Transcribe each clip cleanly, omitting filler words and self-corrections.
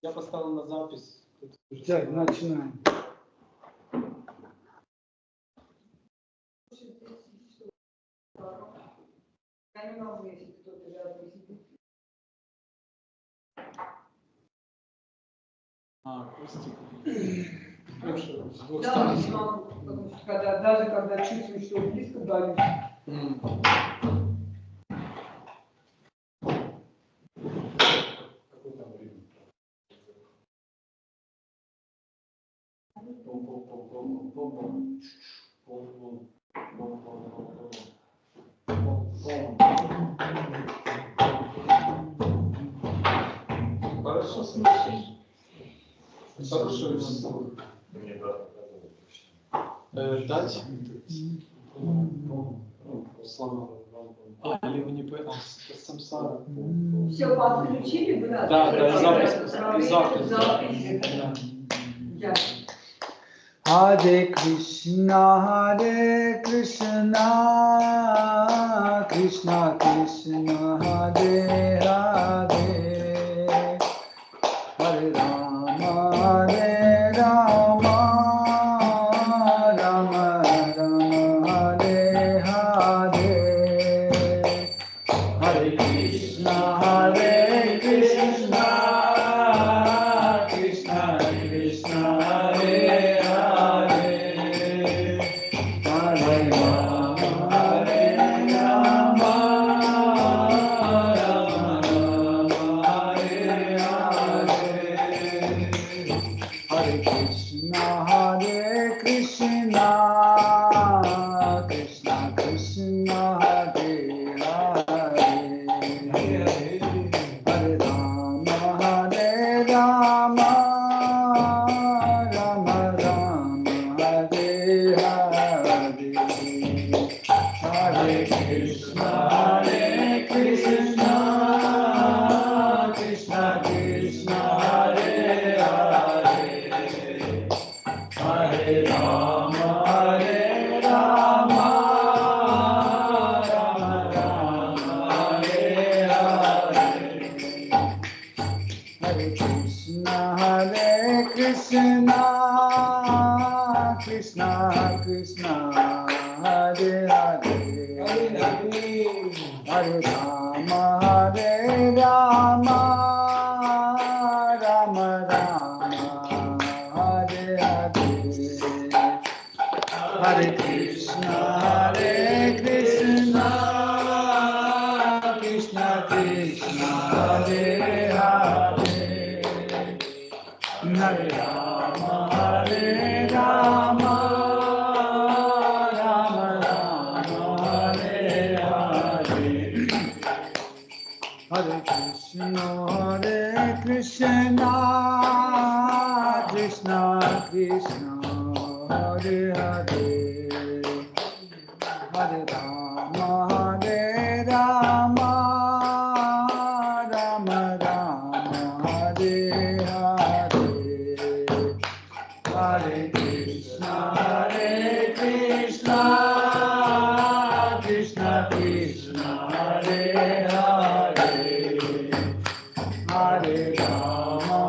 Я поставил на запись. Так, начинаем. Я не могу, если кто-то рядом сидит. Костик. Да, не могу, потому что даже когда чувствую, что близко, боюсь. Какой там время? Хорошо слышишь? Хорошо слышишь. Дать? Слава. Или вы не поняли? Самсара. Все подключили, брат? Да, запись. Hare Krishna, Krishna Krishna, Hare Hare, Hare Rama, Rama Rama, Hare Hare, Hare Krishna, Krishna Krishna, Hare Hare, Hare Rama, Rama Hare Hare, Hare Krishna, Krishna Krishna, Hare Hare, Hare Rama, Rama Rama, Hare Hare, Hare Krishna, Krishna Krishna, Hare Hare, Hare Rama, Rama Rama, Hare Hare, Hare Krishna, Krishna Krishna, Hare Hare, Hare Rama, Rama Rama, Hare Hare, Hare Krishna, Krishna Krishna, Hare Hare, Hare Rama, Rama Rama, Hare Hare, Hare Krishna, Krishna Krishna, Hare Hare, Hare Rama, Rama Rama, Hare Hare, Hare Krishna, Krishna Krishna, Hare Hare, Hare Rama,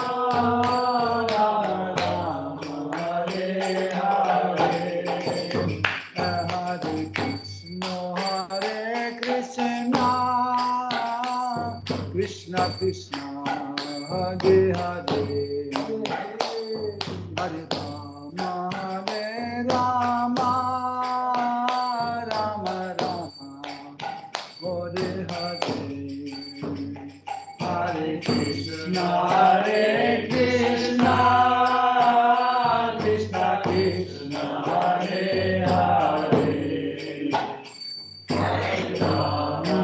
Rama Rama, Hare Hare, Hare Krishna, Krishna Krishna, Hare Hare, Hare Rama, Rama Rama, Hare Hare, Hare Krishna, Krishna Krishna, Hare Hare, Hare Rama,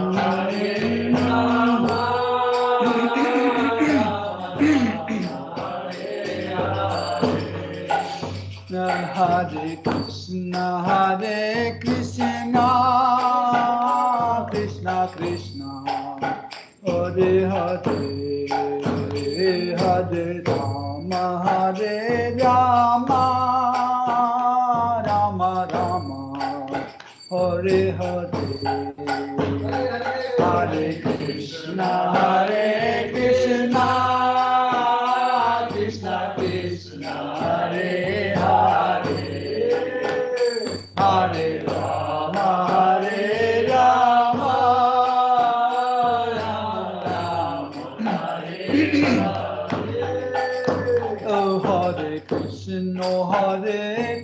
Hare Krishna, Krishna Krishna, Hare Hare, Hare Rama, Rama Rama, Hare Hare, Hare Krishna, Oh, Hare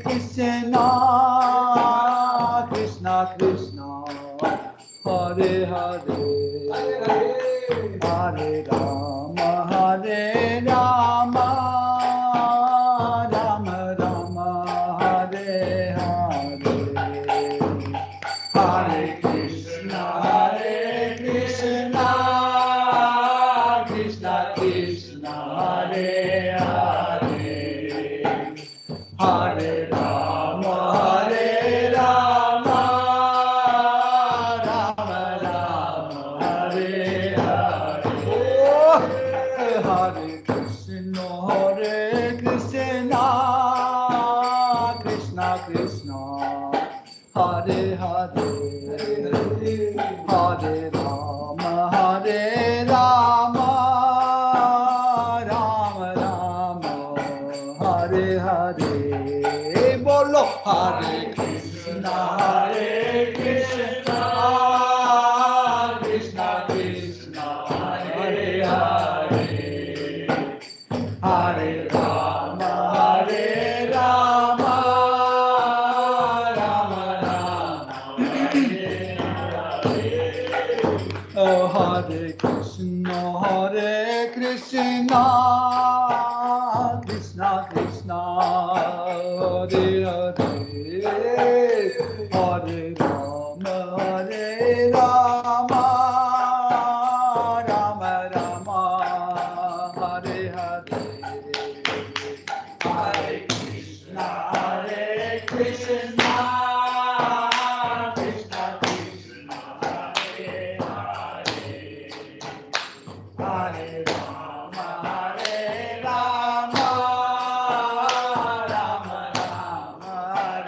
Krishna, Krishna Krishna, Hare Hare, Hare Rama, Rama Rama, Hare Hare, Hare Krishna, Krishna Krishna, Hare Hare, Hare Rama, Rama Rama, Hare Hare. Oh, Hare Krishna, Krishna Krishna, Hare Hare, Hare Rama, Rama Rama, Hare Hare. Bolo Hare Krishna, Krishna Krishna, Hare Hare, Hare Rama, Rama Rama, Hare Oh, Hare Krishna, Krishna Krishna, Hare Hare, Hare Rama, Rama Rama, Hare Hare, Hare Krishna, Krishna Krishna, Hare Hare, Hare Rama, Rama Rama,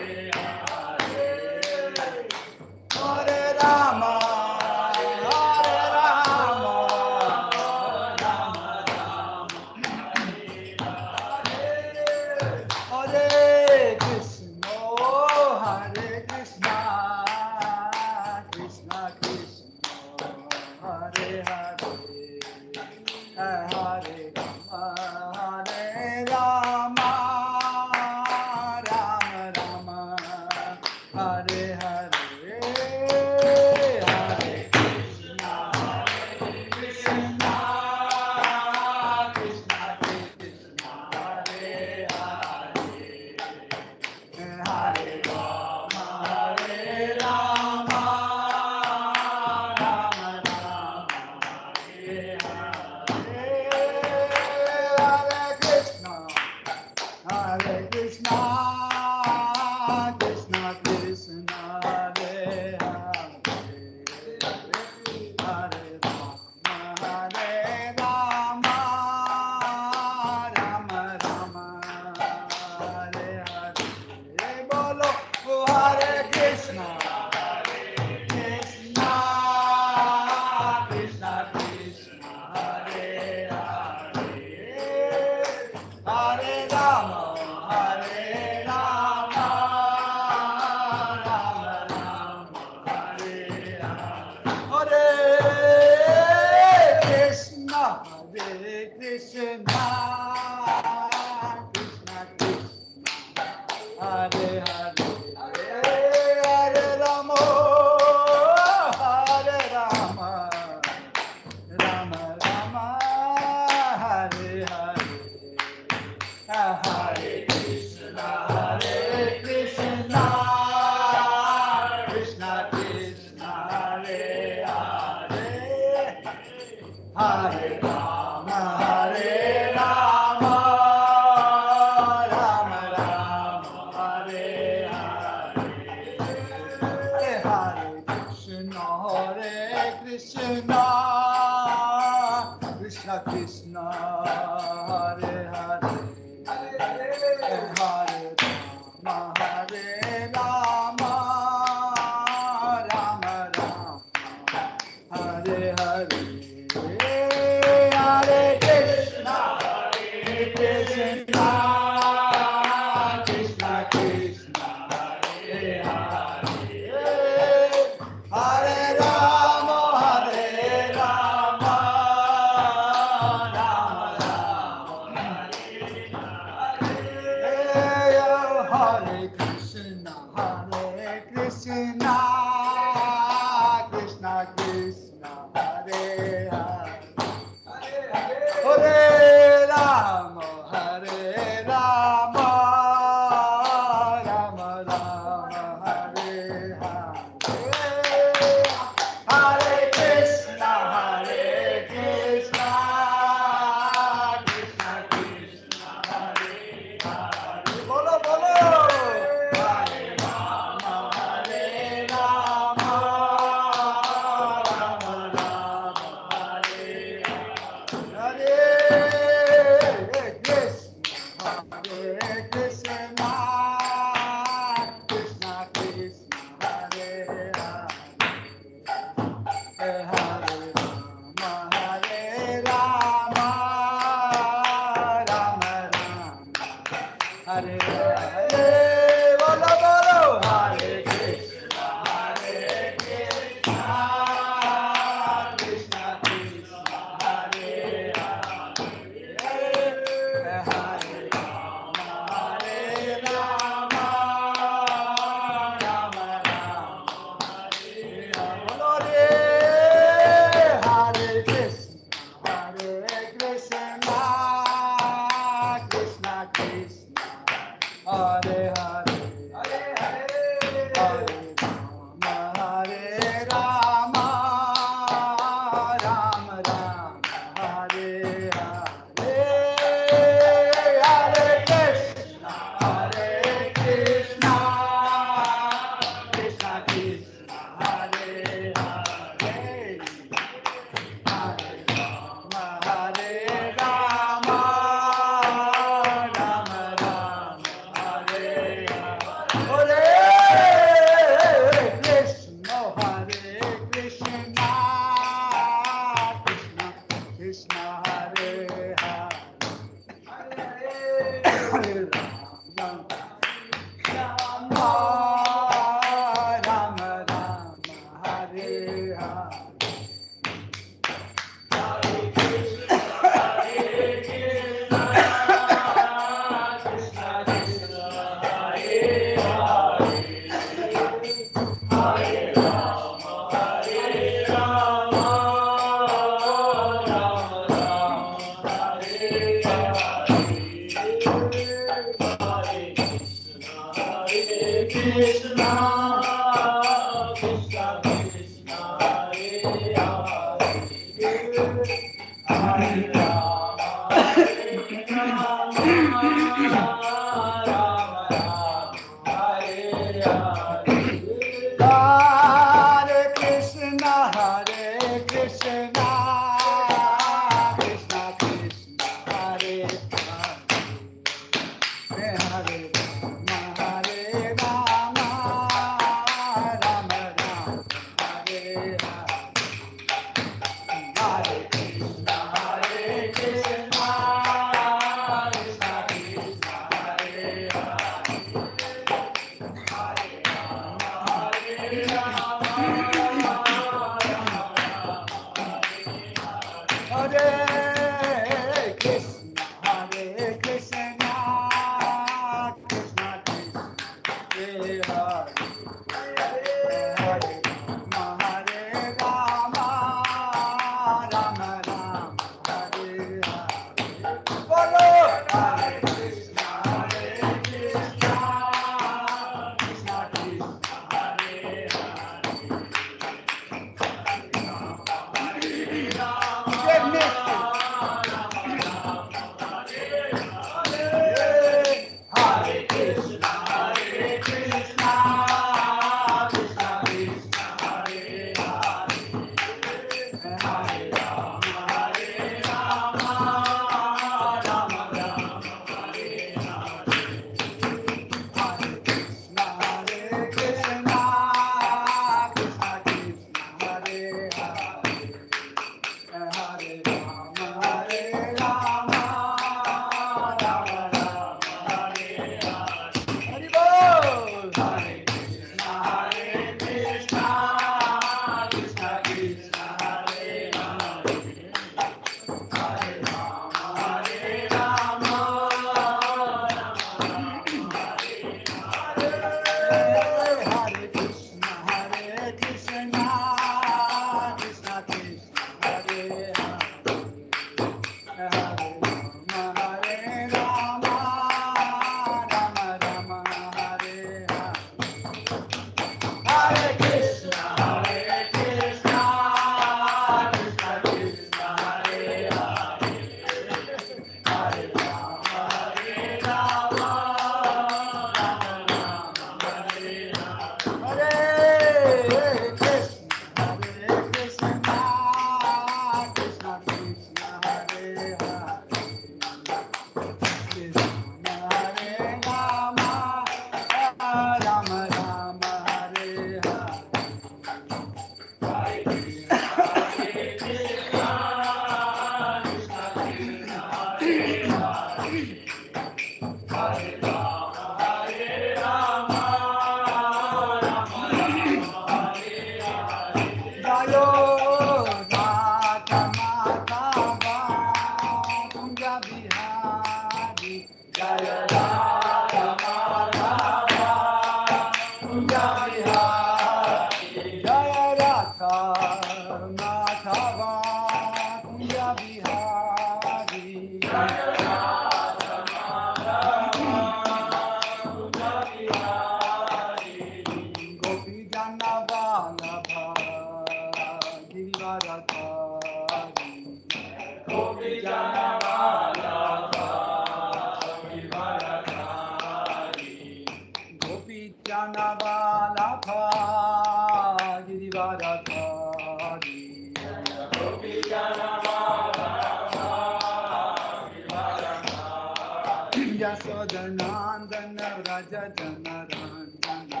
Yashodanandana Vraja Janarandana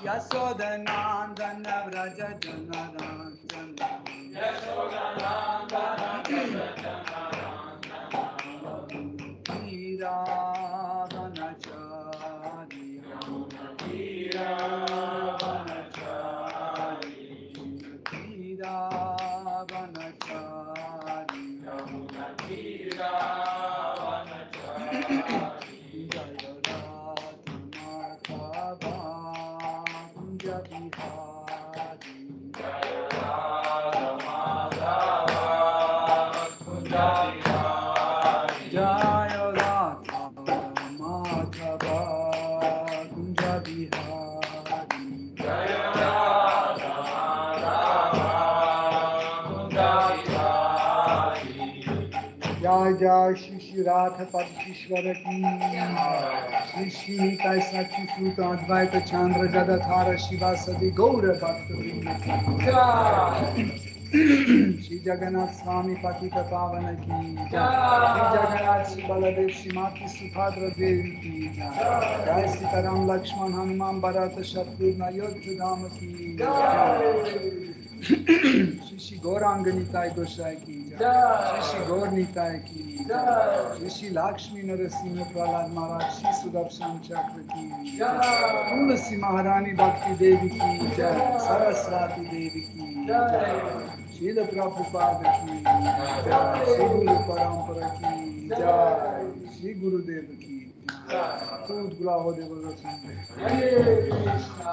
Yashodanandana Vraja Janarandana Kira Vanachari Kira Vanachari Kira Vanachari Kira Vanachari Jaya Radha Kunja Bihari Jaya Radha Kunja Bihari Jaya Radha Madhava Kunja Bihari Jaya Radha Madhava Kunja Bihari Jai Jai Shri Shri Radha Padmeshwar ki Shri Shri Nitai Sachi Suta Advaita Chandra Gadadhara Shiva Sadi Gaura Bhakta Vrinda ki Shri Jagannath Swami Patita Pavana ki Jai Shri Jagannath Shri Baladev Shri Mati Subhadra Devi ki Jai Jai Sitaram Lakshman Hanuman Bharata Shatrugna Yodha Dhama ki Jai Shri Shri Gauranga Nitai Gosai ki Jai Shri Shri Gaur Nitai ki Jai Shri Shri Lakshmi Narasimha Prahlad Maharaj Shri Sudarshan Chakra ki Jai Tulasi Maharani Bhakti Devi ki Jai Saraswati Devi ki Jai Srila Prabhupada ki Jai Shri Guru Parampara ki Jai Shri Gurudev ki Jai Tud Gulaho Deva Rasundar Hare Krishna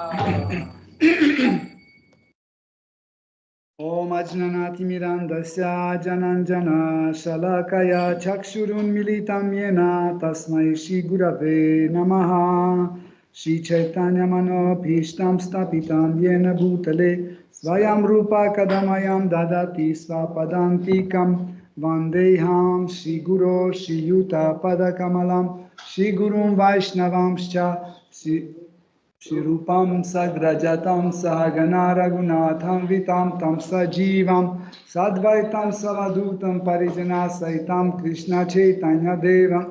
Om Ajnanati Mirandasya Jananjana Shalakaya Chakshurun Militam Yena Tasmai Shri Gurave Namaha Shri Chaitanya Mano Bhishtam Stapitam Yena Bhutale Svayam Rupa Kadamayam Dadati Svapadantikam Vandeham Shri Guru Shri Yuta Padakamalam Shri Gurum Vaishnavamscha Shri Rupam Sagrajatam Sahagana Raghunatham Vitam Tam Sajivam Sadvaitam Savadutam Parijana Saitam Krishna Chaitanya Devam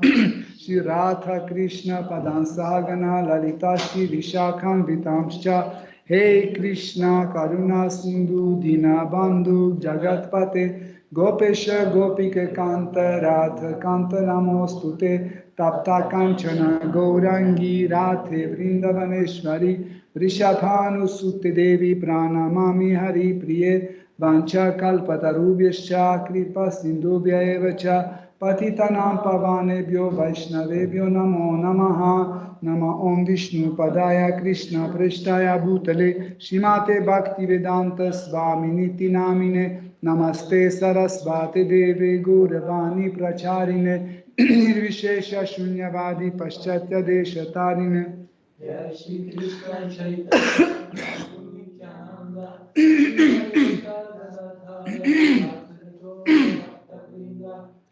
Shri Radha Krishna Padan Sahagana Lalita Shri Vishakham Vitamscha Hey Krishna Karuna Sindhu Dinabandhu Jagatpate Gopesha Gopika Kanta Radha Kanta Namostute Tapta Kanchana Gaurangi Radhe Vrindavaneshwari Vrishabhanu Sutte Devi Pranamami Hari Priye Vancha Kalpatarubhyascha Kripa Sindhubhya Evacha Patitanam Pavanebhyo Vaishnavebhyo Namo Namaha Nama Om Vishnu Padaya Krishna Preshtaya Bhutale Shrimate Bhaktivedanta Swami Niti Namine Namaste Sarasvati Devi Gauravani Pracharine Nirvishesha Shunyavadi Paschatya Desha Tarine Jai Shri Krishna Chaitanya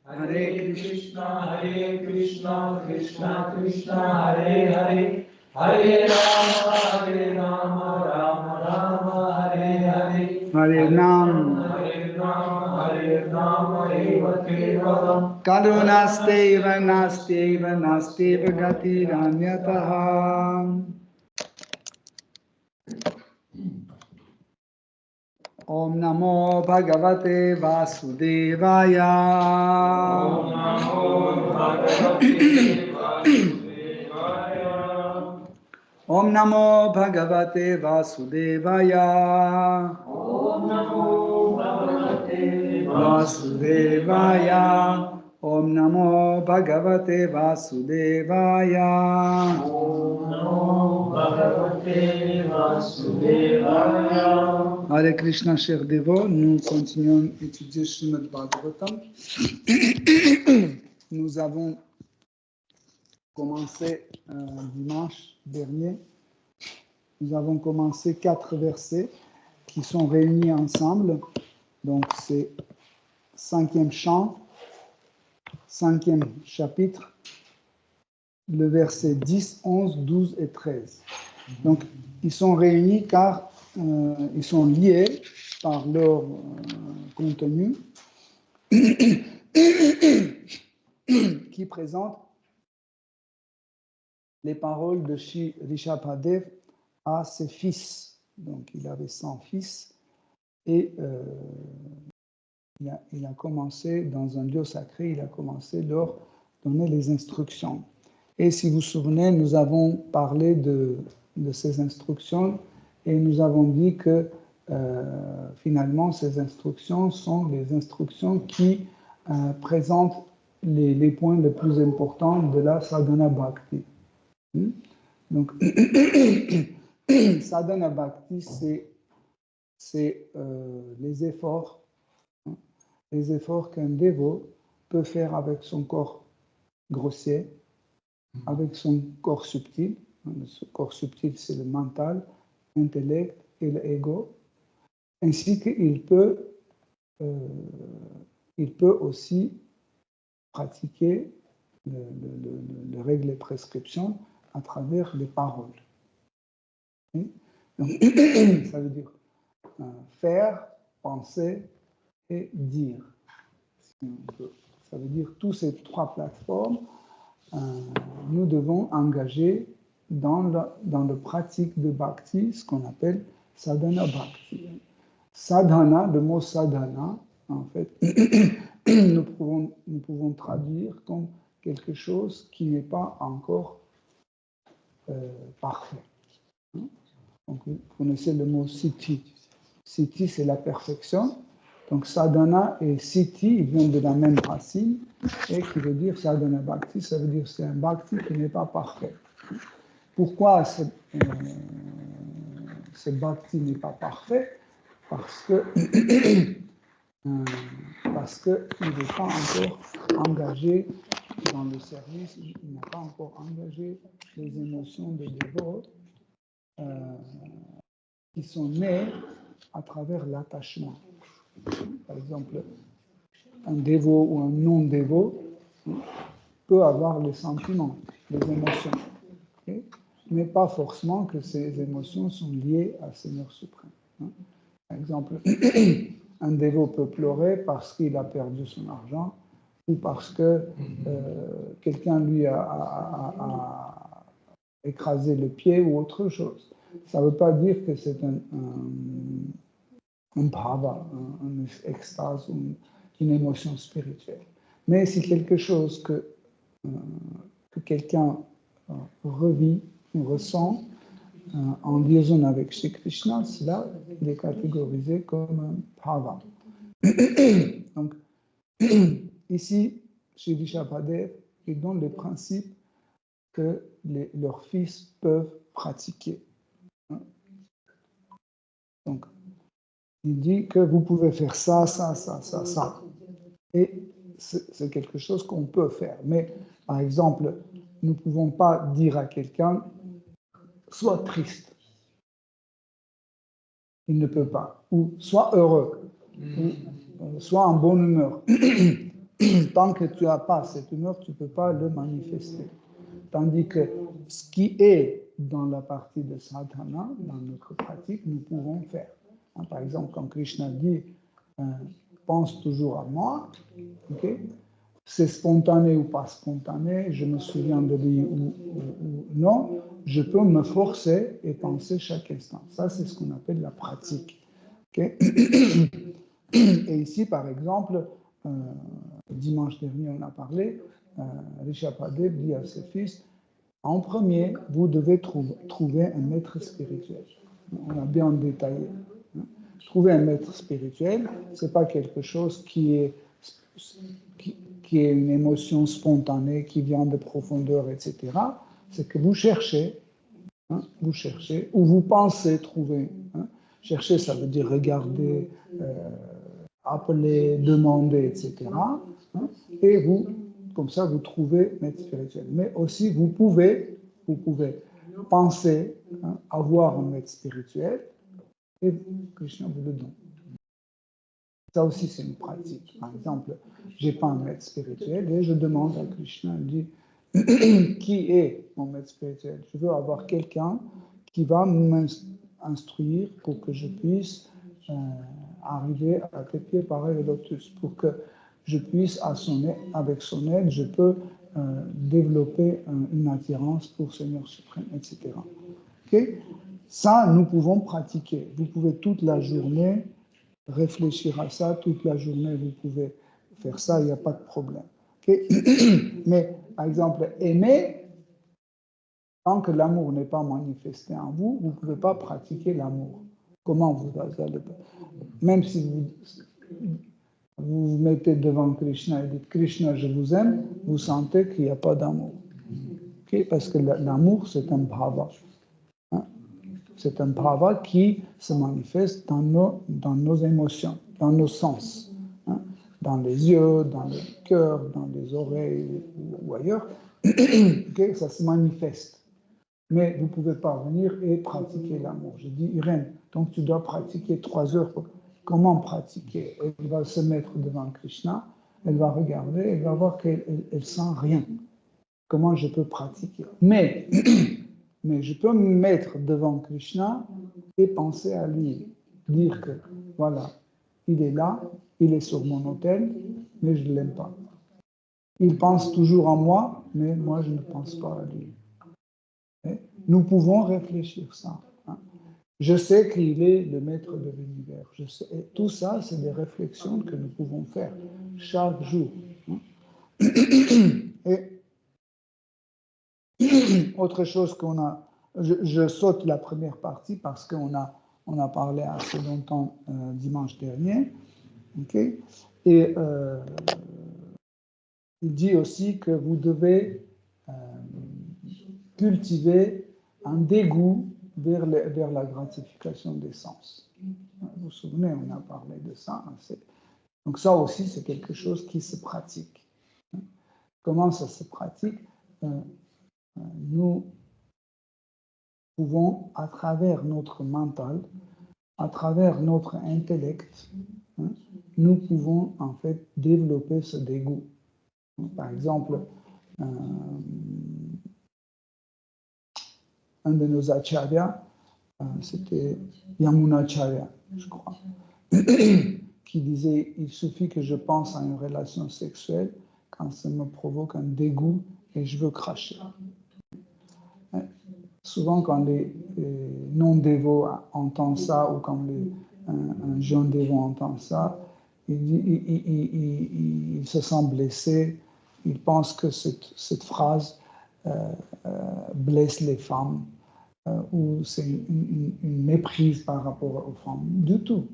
Hare Krishna Hare Krishna Krishna Krishna Hare Hare Hare Rama Rama Rama Hare Hare Hare Nam Hare Rama Eva Kevalam Karunasteva Nasteva Nasteva Gatiranyataha Om Namo Bhagavate Vasudevaya Om Namo Bhagavate Vasudevaya Om Namo Bhagavate Vasudevaya Om Namo Bhagavate Vasudevaya. Om Namo Bhagavate Vasudevaya. Om Namo Bhagavate Vasudevaya. Hare Krishna, chers dévots, nous continuons d'étudier Srimad Bhagavatam. Nous avons commencé dimanche dernier. Nous avons commencé 4 versets qui sont réunis ensemble. Donc c'est 5e chant, 5e chapitre, le verset 10, 11, 12 et 13. Donc ils sont réunis car ils sont liés par leur contenu qui présente les paroles de Shri Rishabhadev à ses fils. Donc il avait 100 fils et il a commencé dans un lieu sacré, il a commencé leur donner les instructions. Et si vous vous souvenez, nous avons parlé de ces instructions et nous avons dit que finalement ces instructions sont les instructions qui présentent les points les plus importants de la sadhana bhakti. Donc sadhana bhakti, c'est les efforts qu'un dévot peut faire avec son corps grossier, avec son corps subtil. Le corps subtil, c'est le mental, l'intellect et l'ego, ainsi qu'il peut aussi pratiquer les règles et prescriptions à travers les paroles. Donc, ça veut dire faire, penser et dire. Ça veut dire toutes ces 3 plateformes, nous devons engager dans le pratique de bhakti, ce qu'on appelle sadhana bhakti. Sadhana, le mot sadhana, en fait, nous pouvons traduire comme quelque chose qui n'est pas encore parfait. Donc, vous connaissez le mot siddhi. Siddhi, c'est la perfection. Donc, sadhana et siddhi, ils viennent de la même racine, et qui veut dire sadhana bhakti, ça veut dire c'est un bhakti qui n'est pas parfait. Pourquoi ce bhakti n'est pas parfait? Parce qu'il n'est pas encore engagé dans le service, il n'a pas encore engagé les émotions de dévots qui sont nées à travers l'attachement. Par exemple, un dévot ou un non-dévot peut avoir les sentiments, les émotions, okay? Mais pas forcément que ces émotions sont liées à Seigneur suprême. Par exemple, un dévot peut pleurer parce qu'il a perdu son argent ou parce que quelqu'un lui a écrasé le pied ou autre chose. Ça ne veut pas dire que c'est un bhava, une extase, une émotion spirituelle. Mais c'est quelque chose que quelqu'un revit ou ressent en liaison avec Shri Krishna, cela il est catégorisé comme un bhava. Donc, ici, Shri Rishabhadev, il donne les principes que leurs fils peuvent pratiquer. Donc, il dit que vous pouvez faire ça, ça, ça, ça, ça. Et c'est quelque chose qu'on peut faire. Mais, par exemple, nous ne pouvons pas dire à quelqu'un « sois triste ». Il ne peut pas. Ou « sois heureux ». Ou « sois en bonne humeur ». Tant que tu n'as pas cette humeur, tu ne peux pas le manifester. Tandis que ce qui est dans la partie de sadhana, dans notre pratique, nous pouvons faire. Par exemple, quand Krishna dit pense toujours à moi, okay? C'est spontané ou pas spontané, je me souviens de lui ou non, je peux me forcer et penser chaque instant. Ça, c'est ce qu'on appelle la pratique. Okay? Et ici, par exemple, dimanche dernier, on a parlé, Rishabhadev dit à ses fils, en premier, vous devez trouver un maître spirituel. On a bien détaillé. Trouver un maître spirituel, c'est pas quelque chose qui est une émotion spontanée qui vient de profondeur, etc. C'est que vous cherchez, ou vous pensez trouver. Chercher, ça veut dire regarder, appeler, demander, etc. Et vous, comme ça, vous trouvez maître spirituel. Mais aussi, vous pouvez penser avoir un maître spirituel et Krishna vous le donne. Ça aussi, c'est une pratique. Par exemple, je n'ai pas un maître spirituel et je demande à Krishna, il dit, qui est mon maître spirituel? Je veux avoir quelqu'un qui va m'instruire pour que je puisse arriver à tes pieds pareil au lotus, pour que je puisse, avec son aide, je peux développer une attirance pour Seigneur suprême, etc. Okay? Ça, nous pouvons pratiquer. Vous pouvez toute la journée réfléchir à ça, toute la journée, vous pouvez faire ça, il n'y a pas de problème. Okay? Mais, par exemple, aimer, tant que l'amour n'est pas manifesté en vous, vous ne pouvez pas pratiquer l'amour. Comment vous allez... Même si vous mettez devant Krishna et dites « Krishna, je vous aime », vous sentez qu'il n'y a pas d'amour. Okay? Parce que l'amour, c'est un bhava. C'est un bhava qui se manifeste dans nos émotions, dans nos sens, dans les yeux, dans le cœur, dans les oreilles ou ailleurs. Okay? Ça se manifeste. Mais vous ne pouvez pas venir et pratiquer l'amour. Je dis, Irène, donc tu dois pratiquer 3 heures. Comment pratiquer? Elle va se mettre devant Krishna, elle va regarder, elle va voir qu'elle ne sent rien. Comment je peux pratiquer? Mais je peux me mettre devant Krishna et penser à lui. Dire que, voilà, il est là, il est sur mon autel, mais je ne l'aime pas. Il pense toujours en moi, mais moi, je ne pense pas à lui. Et nous pouvons réfléchir ça. Je sais qu'il est le maître de l'univers. Et tout ça, c'est des réflexions que nous pouvons faire chaque jour. Et autre chose qu'on a, je saute la première partie parce qu'on a parlé assez longtemps dimanche dernier. Okay? Et il dit aussi que vous devez cultiver un dégoût vers la gratification des sens. Vous vous souvenez, on a parlé de ça. Donc ça aussi, c'est quelque chose qui se pratique. Comment ça se pratique? Nous pouvons, à travers notre mental, à travers notre intellect, nous pouvons en fait développer ce dégoût. Par exemple, un de nos acharyas, c'était Yamunacharya, je crois, qui disait « Il suffit que je pense à une relation sexuelle quand ça me provoque un dégoût et je veux cracher. » Souvent, quand les non-dévots entendent ça, ou quand un jeune dévot entend ça, il se sent blessé, il pense que cette phrase blesse les femmes, ou c'est une méprise par rapport aux femmes. Du tout.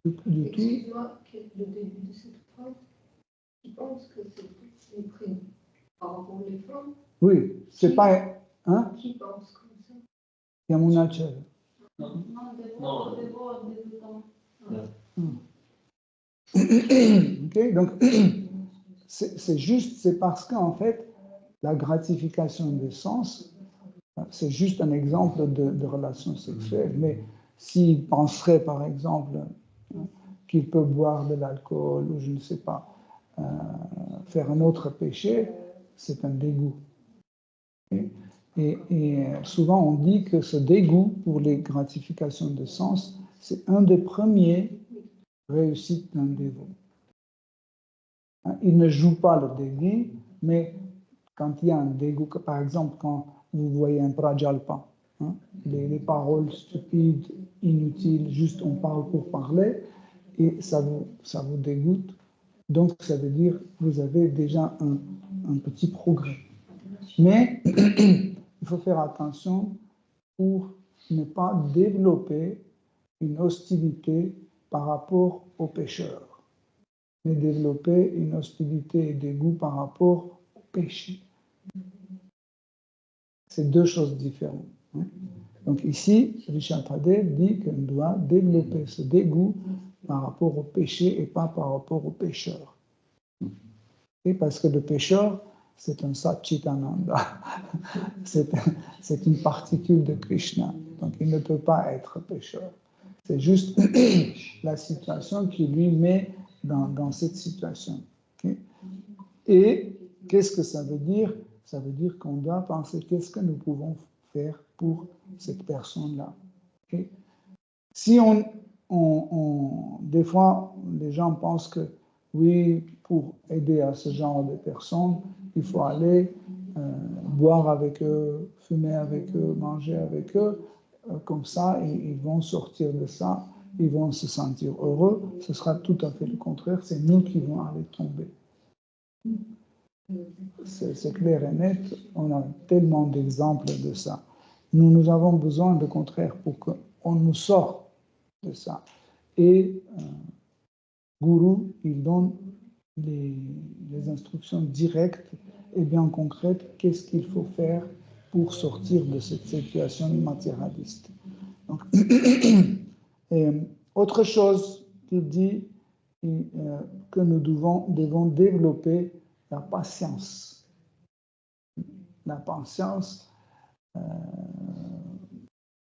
Excuse-moi, le début de cette phrase, tu penses que c'est mépris par rapport aux femmes? Oui, c'est pas... Hein? Qui pense comme ça? Yamunacharya. Non, Okay, donc, c'est parce qu'en fait, la gratification des sens, c'est juste un exemple de relation sexuelle. Mais s'il penserait, par exemple, qu'il peut boire de l'alcool, ou je ne sais pas, faire un autre péché, c'est un dégoût. Et souvent, on dit que ce dégoût pour les gratifications de sens, c'est un des premiers réussites d'un dévot. Il ne joue pas le dégoût, mais quand il y a un dégoût, par exemple, quand vous voyez un prajalpa, les paroles stupides, inutiles, juste on parle pour parler, et ça vous dégoûte, donc ça veut dire que vous avez déjà un petit progrès. Mais il faut faire attention pour ne pas développer une hostilité par rapport aux pécheurs, mais développer une hostilité et dégoût par rapport au péché. C'est deux choses différentes. Hein. Donc ici, Rishabhadeva dit qu'on doit développer ce dégoût par rapport au péché et pas par rapport aux pécheurs. Et parce que le pécheur, c'est un Satchitananda, c'est une particule de Krishna, donc il ne peut pas être pécheur. C'est juste la situation qui lui met dans cette situation. Okay? Et qu'est-ce que ça veut dire? Ça veut dire qu'on doit penser qu'est-ce que nous pouvons faire pour cette personne-là. Okay? Si des fois, les gens pensent que oui, pour aider à ce genre de personnes, il faut aller boire avec eux, fumer avec eux, manger avec eux. Comme ça, ils vont sortir de ça, ils vont se sentir heureux. Ce sera tout à fait le contraire, c'est nous qui vont aller tomber. C'est clair et net, on a tellement d'exemples de ça. Nous avons besoin de contraire pour qu'on nous sorte de ça. Et Guru, il donne les instructions directes et bien concrètes, qu'est-ce qu'il faut faire pour sortir de cette situation matérialiste. Donc, autre chose qu'il dit, que nous devons développer la patience. La patience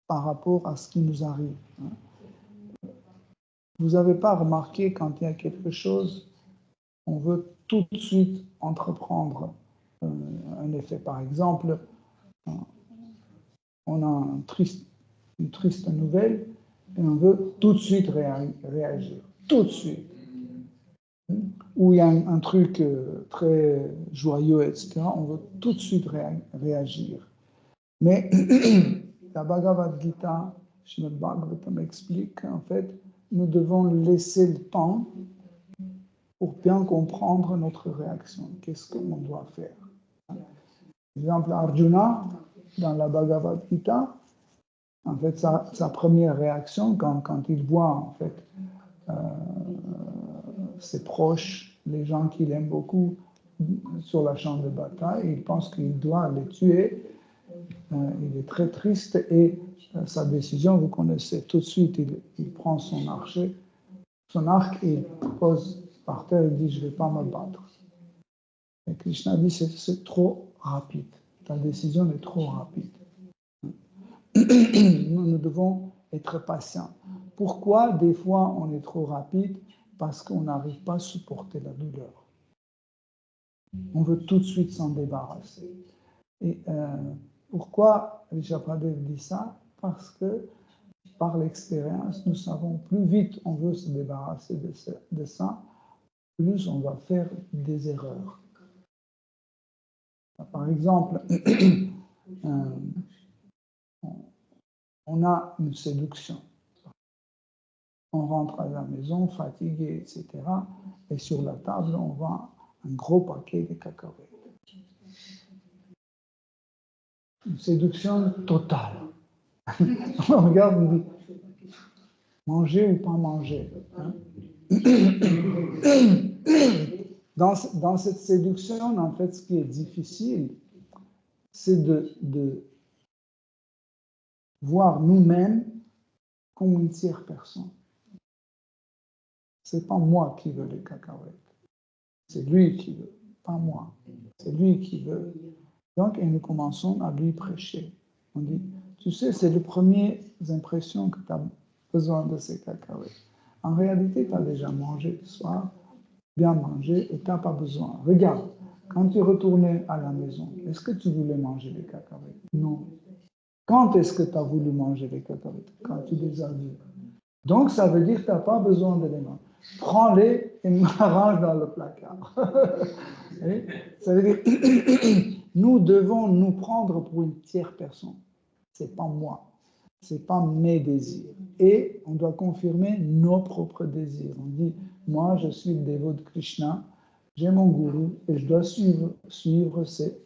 par rapport à ce qui nous arrive. Vous n'avez pas remarqué quand il y a quelque chose, on veut tout de suite entreprendre un effet. Par exemple, on a une triste nouvelle et on veut tout de suite réagir. Tout de suite. Ou il y a un truc très joyeux, etc. On veut tout de suite réagir. Mais la Bhagavad Gita, Srimad Bhagavatam explique qu'en fait, nous devons laisser le temps pour bien comprendre notre réaction. Qu'est-ce qu'on doit faire? Par exemple, Arjuna, dans la Bhagavad Gita, en fait, sa première réaction, quand il voit en fait ses proches, les gens qu'il aime beaucoup, sur la champ de bataille, il pense qu'il doit les tuer. Il est très triste et sa décision, vous connaissez tout de suite, il prend son arc et il pose par terre et dit « je ne vais pas me battre ». Et Krishna dit « c'est trop rapide, ta décision est trop rapide ». Nous devons être patients. Pourquoi des fois on est trop rapide? Parce qu'on n'arrive pas à supporter la douleur. On veut tout de suite s'en débarrasser. Et pourquoi Rishabhadeva dit ça? Parce que par l'expérience, nous savons plus vite on veut se débarrasser de ça, plus on va faire des erreurs. Par exemple, on a une séduction. On rentre à la maison fatigué, etc. Et sur la table, on voit un gros paquet de cacahuètes. Une séduction totale. On regarde, on dit, manger ou pas manger, hein? Dans cette séduction, en fait, ce qui est difficile, c'est de voir nous-mêmes comme une tierce personne. C'est pas moi qui veux les cacahuètes. C'est lui qui veut, pas moi. C'est lui qui veut. Donc, et nous commençons à lui prêcher. On dit, tu sais, c'est les premières impressions que tu as besoin de ces cacahuètes. En réalité, tu as déjà mangé ce soir, bien mangé, et tu n'as pas besoin. Regarde, quand tu retournais à la maison, est-ce que tu voulais manger les cacahuètes? Non. Quand est-ce que tu as voulu manger les cacahuètes? Quand tu les as vues. Donc, ça veut dire que tu n'as pas besoin de les manger. Prends-les et m'arrange dans le placard. Ça veut dire, nous devons nous prendre pour une tierce personne. Ce n'est pas moi. Ce n'est pas mes désirs. Et on doit confirmer nos propres désirs. On dit, moi, je suis le dévot de Krishna, j'ai mon gourou et je dois suivre ses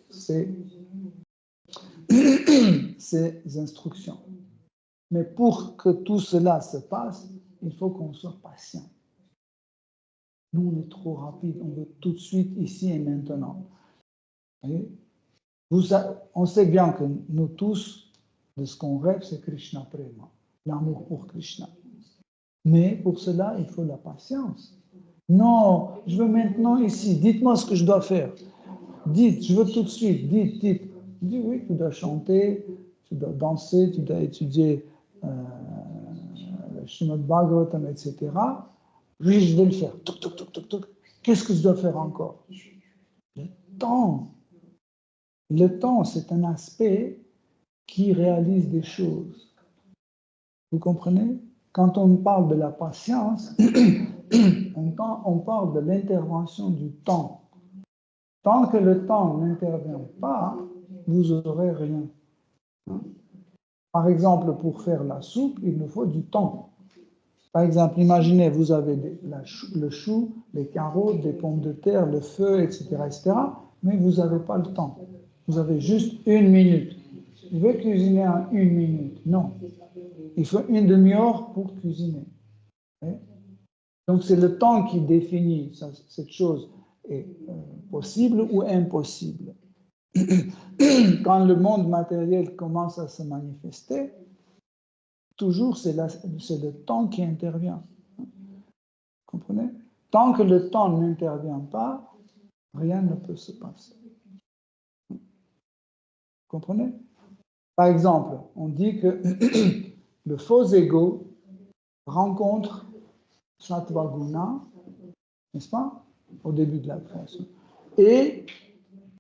instructions. Mais pour que tout cela se passe, il faut qu'on soit patient. Nous, on est trop rapide, on veut tout de suite, ici et maintenant. Et on sait bien que nous tous, de ce qu'on rêve, c'est Krishna Prema, l'amour pour Krishna. Mais pour cela, il faut la patience. Non, je veux maintenant ici, dites-moi ce que je dois faire. Dites, je veux tout de suite, dites. Dis oui, tu dois chanter, tu dois danser, tu dois étudier le Srimad Bhagavatam, etc. Oui, je vais le faire. Toc, toc, toc, toc, toc. Qu'est-ce que je dois faire encore? Le temps. Le temps, c'est un aspect qui réalise des choses. Vous comprenez? Quand on parle de la patience, on parle de l'intervention du temps. Tant que le temps n'intervient pas, vous n'aurez rien. Par exemple, pour faire la soupe, il nous faut du temps. Par exemple, imaginez, vous avez le chou, les carottes, des pommes de terre, le feu, etc., mais vous n'avez pas le temps. Vous avez juste 1 minute. Je veux cuisiner en 1 minute. Non. Il faut 1 demi-heure pour cuisiner. Donc, c'est le temps qui définit cette chose est possible ou impossible. Quand le monde matériel commence à se manifester, toujours c'est le temps qui intervient. Vous comprenez? Tant que le temps n'intervient pas, rien ne peut se passer. Vous comprenez? Par exemple, on dit que le faux ego rencontre Sattva Guna, n'est-ce pas? Au début de la création. Et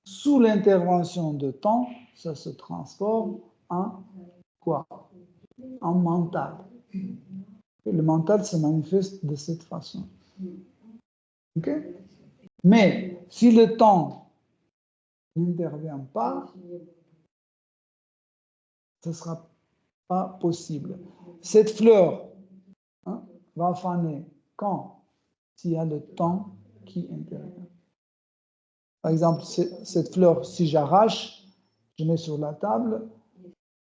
sous l'intervention de temps, ça se transforme en quoi? En mental. Et le mental se manifeste de cette façon. Ok? Mais si le temps n'intervient pas, ce ne sera pas possible. Cette fleur va faner quand? S'il y a le temps qui intervient. Par exemple, cette fleur, si j'arrache, je mets sur la table,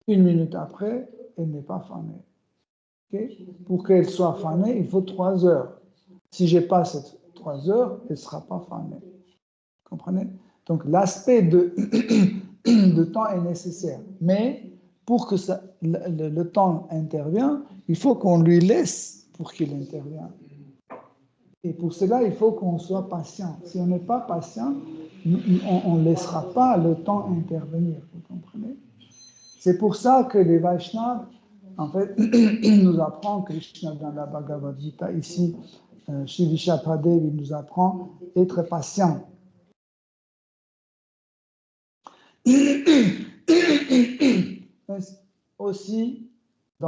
1 minute après, elle n'est pas fanée. Okay? Pour qu'elle soit fanée, il faut 3 heures. Si je passe ces 3 heures, elle ne sera pas fanée. Vous comprenez? Donc, l'aspect de temps est nécessaire. Mais pour que le temps intervienne, il faut qu'on lui laisse pour qu'il intervienne. Et pour cela, il faut qu'on soit patient. Si on n'est pas patient, on ne laissera pas le temps intervenir. Vous comprenez? C'est pour ça que les Vaishnavas, en fait, nous apprend Krishna dans la Bhagavad Gita. Ici, Shri Vishakhadev, il nous apprend être patient. Aussi, je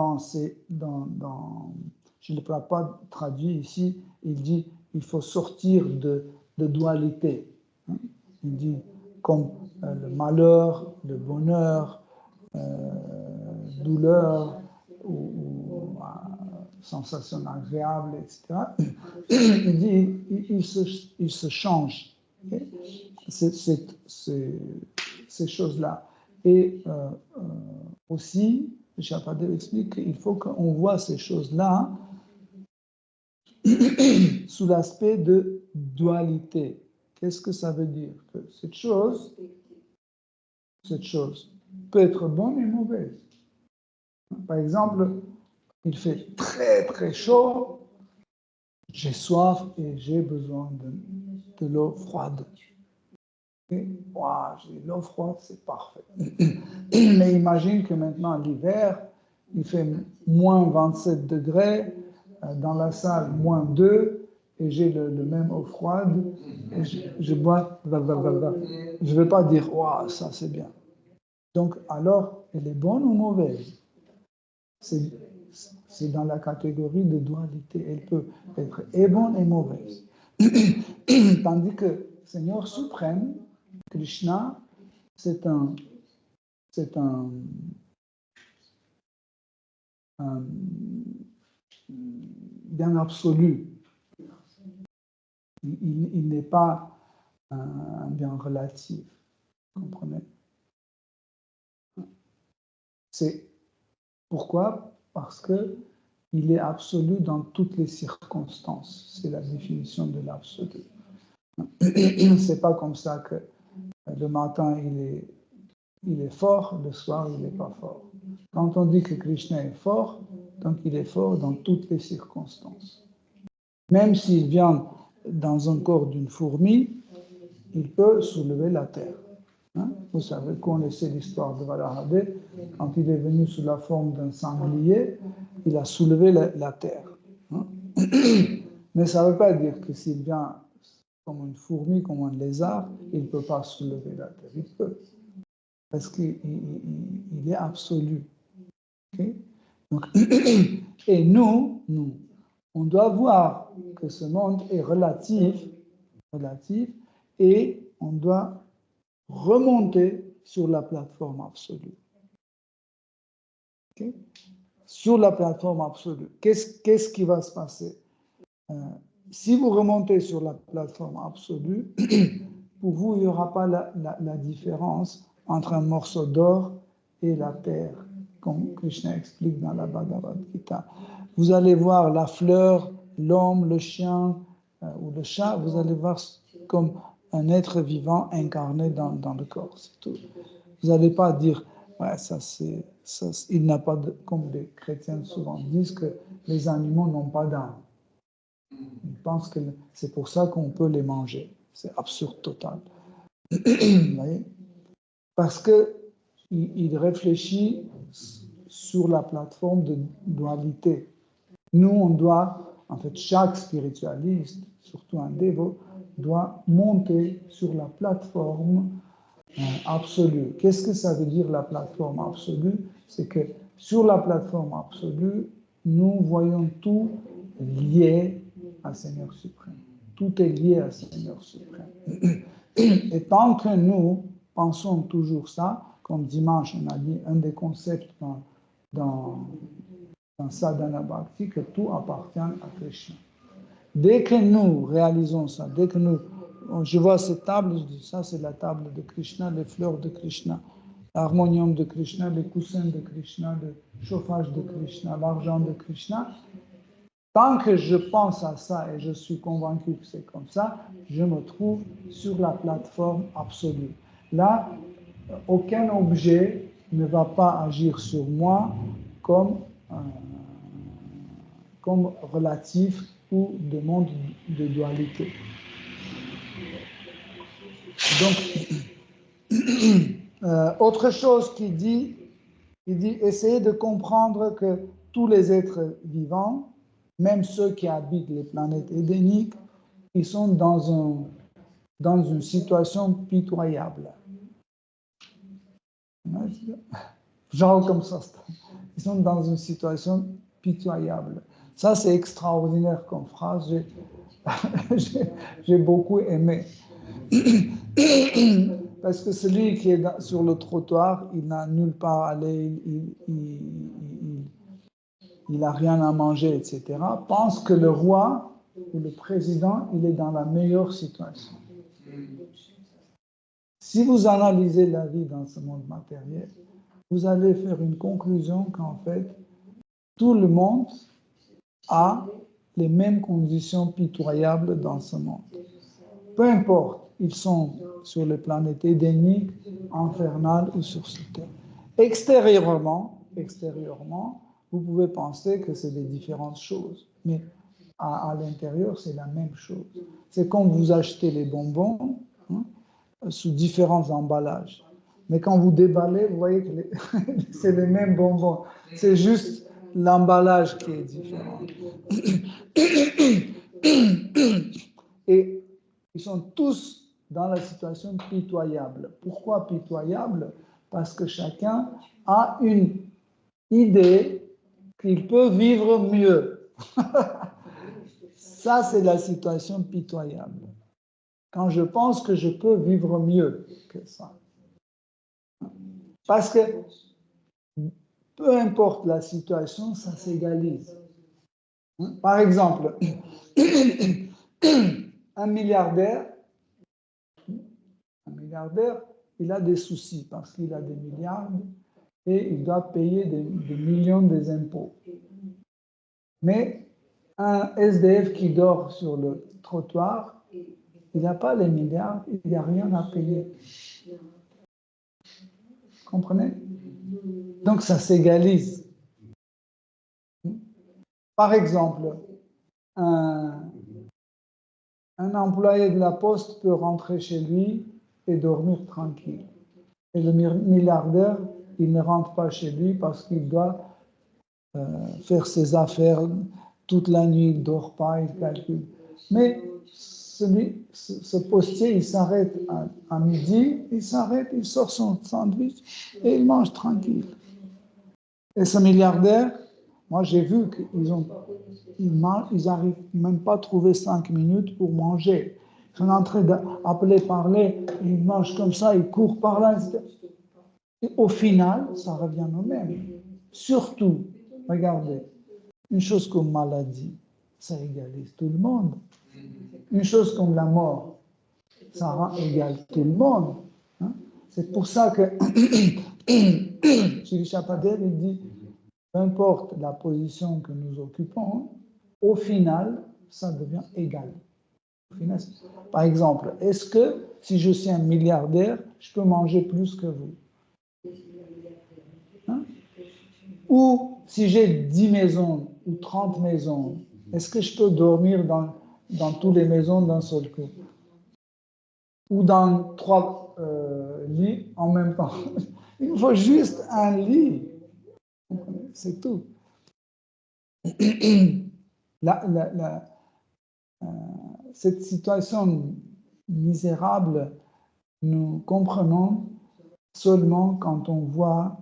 ne l'ai pas traduit ici, il dit il faut sortir de dualité. Il dit comme le malheur, le bonheur, douleur ou sensation agréable, etc. Il dit il se change. Ces choses-là. Et aussi, Shapadev explique qu'il faut qu'on voit ces choses-là sous l'aspect de dualité. Qu'est-ce que ça veut dire? Que cette chose peut être bonne et mauvaise. Par exemple, il fait très très chaud, j'ai soif et j'ai besoin de l'eau froide. Wow, j'ai l'eau froide, c'est parfait. Mais imagine que maintenant, l'hiver, il fait moins 27 degrés, dans la salle, moins 2, et j'ai le même eau froide, et je bois, je ne vais pas dire, wow, ça c'est bien. Donc, alors, elle est bonne ou mauvaise? C'est dans la catégorie de dualité. Elle peut être et bonne et mauvaise. Tandis que Seigneur suprême, Krishna, c'est un bien absolu. Il n'est pas un bien relatif. Vous comprenez? C'est pourquoi? Parce que il est absolu dans toutes les circonstances. C'est la définition de l'absolu. C'est pas comme ça que le matin il est fort, le soir il n'est pas fort. Quand on dit que Krishna est fort, donc il est fort dans toutes les circonstances. Même s'il vient dans un corps d'une fourmi, il peut soulever la terre. Hein? Vous savez, connaissez l'histoire de Varahadev, quand il est venu sous la forme d'un sanglier, il a soulevé la terre. Hein? Mais ça ne veut pas dire que s'il vient comme une fourmi, comme un lézard, il ne peut pas soulever la terre. Il peut. Parce qu'il est absolu. Okay? Donc, et nous, on doit voir que ce monde est relatif, et on doit remonter sur la plateforme absolue. Okay? Sur la plateforme absolue. Qu'est-ce qui va se passer? Si vous remontez sur la plateforme absolue, pour vous, il n'y aura pas la différence entre un morceau d'or et la terre, comme Krishna explique dans la Bhagavad Gita. Vous allez voir la fleur, l'homme, le chien ou le chat, vous allez voir comme un être vivant incarné dans le corps, c'est tout. Vous n'allez pas dire, ouais, ça, il n'a pas de, comme les chrétiens souvent disent, que les animaux n'ont pas d'âme. Ils pensent que c'est pour ça qu'on peut les manger. C'est absurde total. Vous voyez? Parce qu'il réfléchit sur la plateforme de dualité. Nous, on doit, en fait, chaque spiritualiste, surtout un dévot, doit monter sur la plateforme absolue. Qu'est-ce que ça veut dire la plateforme absolue? C'est que sur la plateforme absolue, nous voyons tout lié à Seigneur suprême. Tout est lié à Seigneur suprême. Et tant que nous pensons toujours ça, comme dimanche on a dit, un des concepts dans Sadhana Bhakti, que tout appartient à Krishna. Dès que nous réalisons ça, dès que je vois cette table, je dis ça c'est la table de Krishna, les fleurs de Krishna, l'harmonium de Krishna, les coussins de Krishna, le chauffage de Krishna, l'argent de Krishna. Tant que je pense à ça et je suis convaincu que c'est comme ça, je me trouve sur la plateforme absolue. Là, aucun objet ne va pas agir sur moi comme relatif ou de monde de dualité. Donc, autre chose qu'il dit, essayez de comprendre que tous les êtres vivants, même ceux qui habitent les planètes édéniques, ils sont dans une situation pitoyable. Genre comme ça. Ils sont dans une situation pitoyable. Ça, c'est extraordinaire comme phrase. J'ai beaucoup aimé. Parce que celui qui est sur le trottoir, il n'a nulle part à aller, il n'a rien à manger, etc., pense que le roi ou le président, il est dans la meilleure situation. Si vous analysez la vie dans ce monde matériel, vous allez faire une conclusion qu'en fait, tout le monde a les mêmes conditions pitoyables dans ce monde. Peu importe, ils sont sur les planètes édéniques, infernales ou sur cette terre. Extérieurement, vous pouvez penser que c'est des différentes choses, mais à l'intérieur, c'est la même chose. C'est comme vous achetez les bonbons sous différents emballages. Mais quand vous déballez, vous voyez que c'est les mêmes bonbons. C'est juste l'emballage qui est différent. Et ils sont tous dans la situation pitoyable. Pourquoi pitoyable? Parce que chacun a une idée qu'il peut vivre mieux. Ça, c'est la situation pitoyable. Quand je pense que je peux vivre mieux que ça. Parce que peu importe la situation, ça s'égalise. Par exemple, un milliardaire, il a des soucis parce qu'il a des milliards et il doit payer des millions des impôts. Mais un SDF qui dort sur le trottoir, il n'a pas les milliards, il n'y a rien à payer. Comprenez? Donc ça s'égalise. Par exemple, un employé de la poste peut rentrer chez lui et dormir tranquille. Et le milliardaire, il ne rentre pas chez lui parce qu'il doit faire ses affaires toute la nuit, il ne dort pas, il calcule. Mais ce postier, il s'arrête à midi, il s'arrête, il sort son sandwich et il mange tranquille. Et ce milliardaire, moi j'ai vu qu'ils n'arrivent même pas à trouver 5 minutes pour manger. Ils sont en train d'appeler, parler, ils mangent comme ça, ils courent par là, etc. Et au final, ça revient au même. Surtout, regardez, une chose comme maladie, ça égalise tout le monde. Une chose comme la mort, ça rend égal tout le monde. Hein? C'est pour ça que Shri Chapader, il dit, peu importe la position que nous occupons, au final, ça devient égal. Au final, par exemple, est-ce que si je suis un milliardaire, je peux manger plus que vous? Hein? Ou si j'ai 10 maisons ou 30 maisons, est-ce que je peux dormir dans toutes les maisons d'un seul coup? Ou dans 3 lits en même temps? Il me faut juste un lit. C'est tout. Cette situation misérable, nous comprenons seulement quand on voit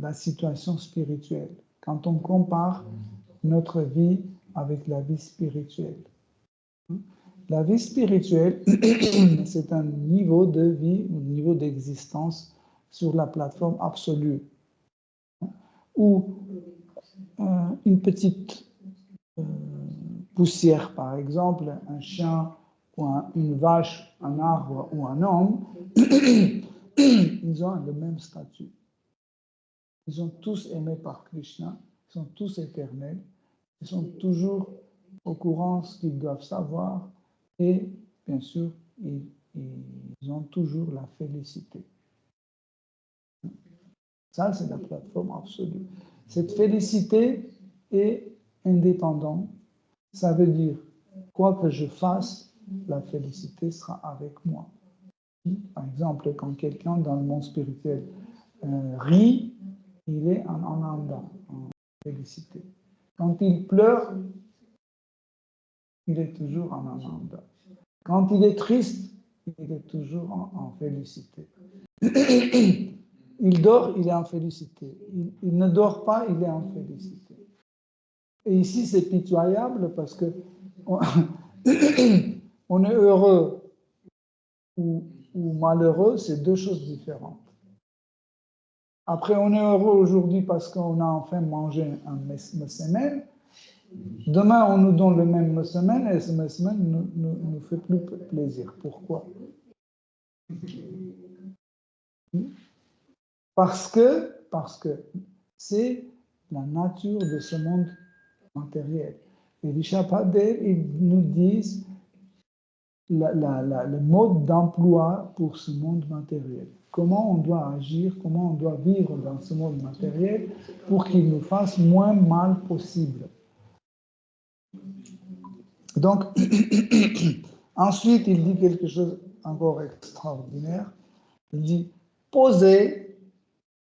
la situation spirituelle, quand on compare notre vie avec la vie spirituelle. La vie spirituelle, c'est un niveau de vie, un niveau d'existence sur la plateforme absolue, où une petite poussière, par exemple, un chien ou une vache, un arbre ou un homme, ils ont le même statut. Ils sont tous aimés par Krishna, ils sont tous éternels, ils sont toujours au courant de ce qu'ils doivent savoir et, bien sûr, ils ont toujours la félicité. Ça, c'est la plateforme absolue. Cette félicité est indépendante. Ça veut dire, quoi que je fasse, la félicité sera avec moi. Par exemple, quand quelqu'un dans le monde spirituel rit, il est en ananda, en félicité. Quand il pleure, il est toujours en ananda. Quand il est triste, il est toujours en félicité. Il dort, il est en félicité. Il ne dort pas, il est en félicité. Et ici, c'est pitoyable parce que on est heureux ou malheureux, c'est deux choses différentes. Après, on est heureux aujourd'hui parce qu'on a enfin mangé un messement. Demain, on nous donne le même messement et ce messement ne nous fait plus plaisir. Pourquoi? Parce que c'est la nature de ce monde matériel. Et les Chapader, ils nous disent le mode d'emploi pour ce monde matériel. Comment on doit agir, comment on doit vivre dans ce monde matériel pour qu'il nous fasse moins mal possible. Donc, ensuite, il dit quelque chose encore extraordinaire. Il dit, posez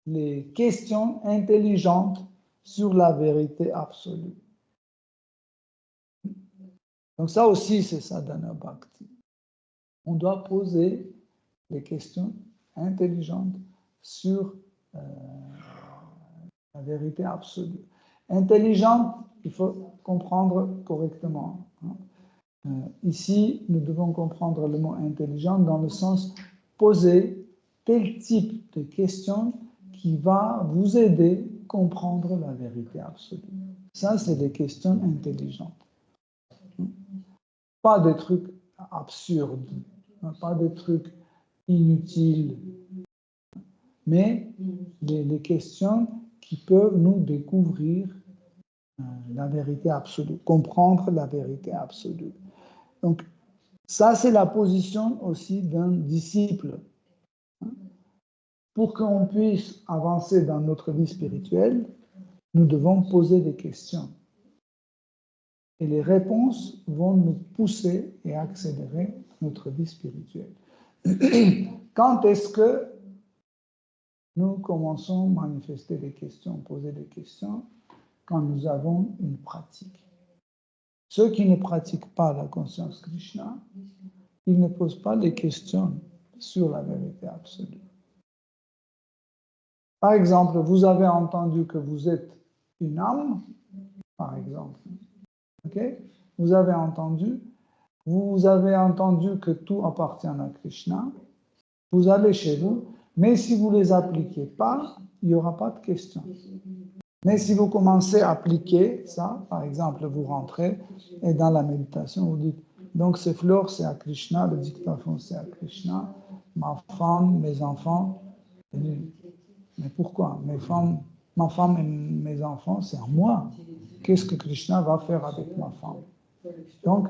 les questions intelligentes sur la vérité absolue. Donc ça aussi, c'est sadhana bhakti. On doit poser des questions intelligentes sur la vérité absolue. Intelligente, il faut comprendre correctement. Ici, nous devons comprendre le mot intelligent dans le sens poser tel type de question qui va vous aider à comprendre la vérité absolue. Ça, c'est des questions intelligentes. Pas des trucs absurdes, pas des trucs inutiles, mais les questions qui peuvent nous découvrir la vérité absolue, comprendre la vérité absolue. Donc, ça, c'est la position aussi d'un disciple. Pour qu'on puisse avancer dans notre vie spirituelle, nous devons poser des questions. Et les réponses vont nous pousser et accélérer notre vie spirituelle. Quand est-ce que nous commençons à manifester des questions, poser des questions? Quand nous avons une pratique. Ceux qui ne pratiquent pas la conscience Krishna, ils ne posent pas les questions sur la vérité absolue. Par exemple, vous avez entendu que vous êtes une âme, par exemple. Okay? Vous avez entendu que tout appartient à Krishna. Vous allez chez vous, mais si vous ne les appliquez pas, il n'y aura pas de questions. Mais si vous commencez à appliquer ça, par exemple, vous rentrez et dans la méditation, vous dites, donc ces fleurs, c'est à Krishna, le dictaphone, c'est à Krishna, ma femme, mes enfants. Mais pourquoi? Ma femme et mes enfants, c'est à moi. Qu'est-ce que Krishna va faire avec ma femme? Donc,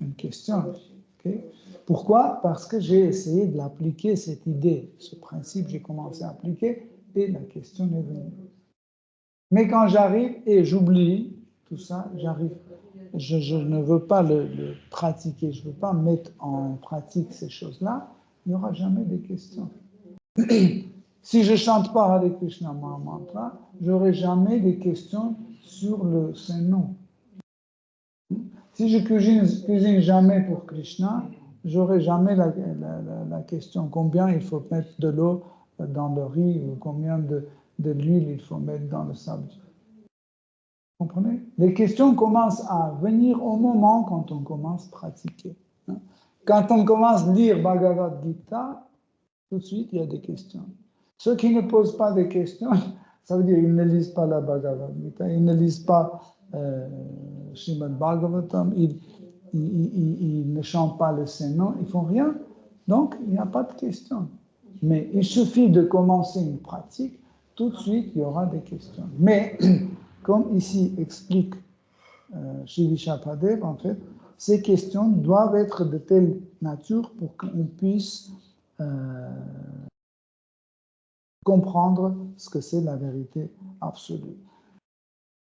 une question. Okay? Pourquoi? Parce que j'ai essayé de l'appliquer, cette idée, ce principe, j'ai commencé à appliquer. Et la question est venue. Mais quand j'arrive et j'oublie tout ça, je ne veux pas le pratiquer, je ne veux pas mettre en pratique ces choses-là, il n'y aura jamais de questions. Si je ne chante pas Hare Krishna Mahamantra, je n'aurai jamais de questions sur le Saint-Nom. Si je cuisine jamais pour Krishna, je n'aurai jamais la question combien il faut mettre de l'eau dans le riz ou combien de l'huile il faut mettre dans le sable. Vous comprenez? Les questions commencent à venir au moment quand on commence à pratiquer. Quand on commence à lire Bhagavad Gita, tout de suite, il y a des questions. Ceux qui ne posent pas de questions, ça veut dire qu'ils ne lisent pas la Bhagavad Gita, ils ne lisent pas Srimad Bhagavatam, ils ne chantent pas le Saint-Nom, ils ne font rien. Donc, il n'y a pas de questions. Mais il suffit de commencer une pratique, tout de suite, il y aura des questions. Mais, comme ici explique Sri Vishapadev, en fait, ces questions doivent être de telle nature pour qu'on puisse comprendre ce que c'est la vérité absolue.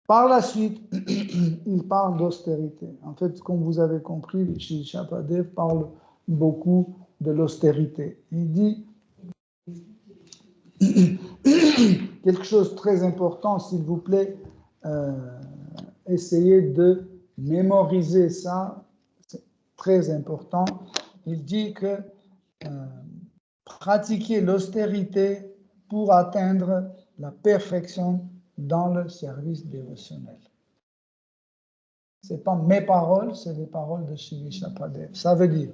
Par la suite, il parle d'austérité. En fait, comme vous avez compris, Sri Vishapadev parle beaucoup de l'austérité. Il dit quelque chose de très important, s'il vous plaît, essayez de mémoriser ça, c'est très important. Il dit que pratiquer l'austérité pour atteindre la perfection dans le service dévotionnel. Ce n'est pas mes paroles, c'est les paroles de Sri Vishapadev. Ça veut dire,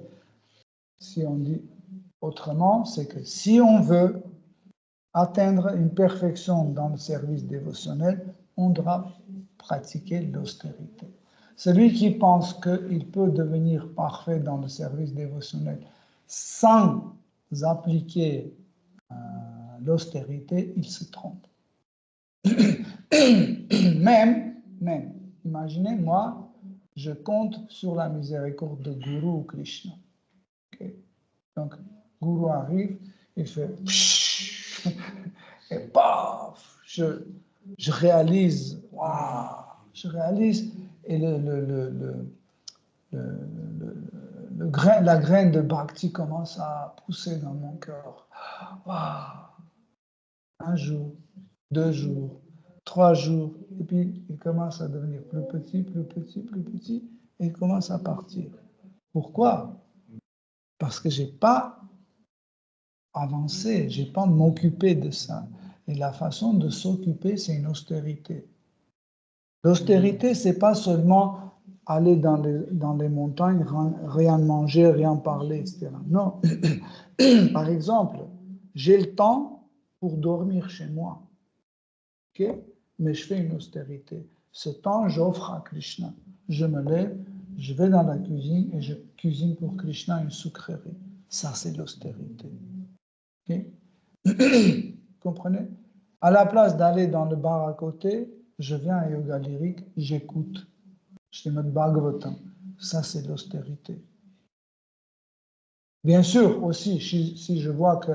si on dit autrement, c'est que si on veut atteindre une perfection dans le service dévotionnel, on doit pratiquer l'austérité. Celui qui pense qu'il peut devenir parfait dans le service dévotionnel sans appliquer l'austérité, il se trompe. Même, imaginez, moi, je compte sur la miséricorde de Guru ou Krishna. Okay? Donc, Guru arrive, il fait et paf, je réalise, waouh, et la graine de bhakti commence à pousser dans mon cœur. Waouh. Un jour, 2 jours, 3 jours, et puis il commence à devenir plus petit, et il commence à partir. Pourquoi? Parce que je n'ai pas avancé, je n'ai pas m'occupé de ça. Et la façon de s'occuper, c'est une austérité. L'austérité, ce n'est pas seulement aller dans les montagnes, rien manger, rien parler, etc. Non. Par exemple, j'ai le temps pour dormir chez moi. Okay? Mais je fais une austérité. Ce temps, j'offre à Krishna. Je me lève, je vais dans la cuisine et je cuisine pour Krishna une sucrerie. Ça, c'est l'austérité. Okay? Comprenez? À la place d'aller dans le bar à côté, je viens à yoga lyrique, j'écoute. Shrimad Bhagavatam. Ça, c'est l'austérité. Bien sûr, aussi, si je vois que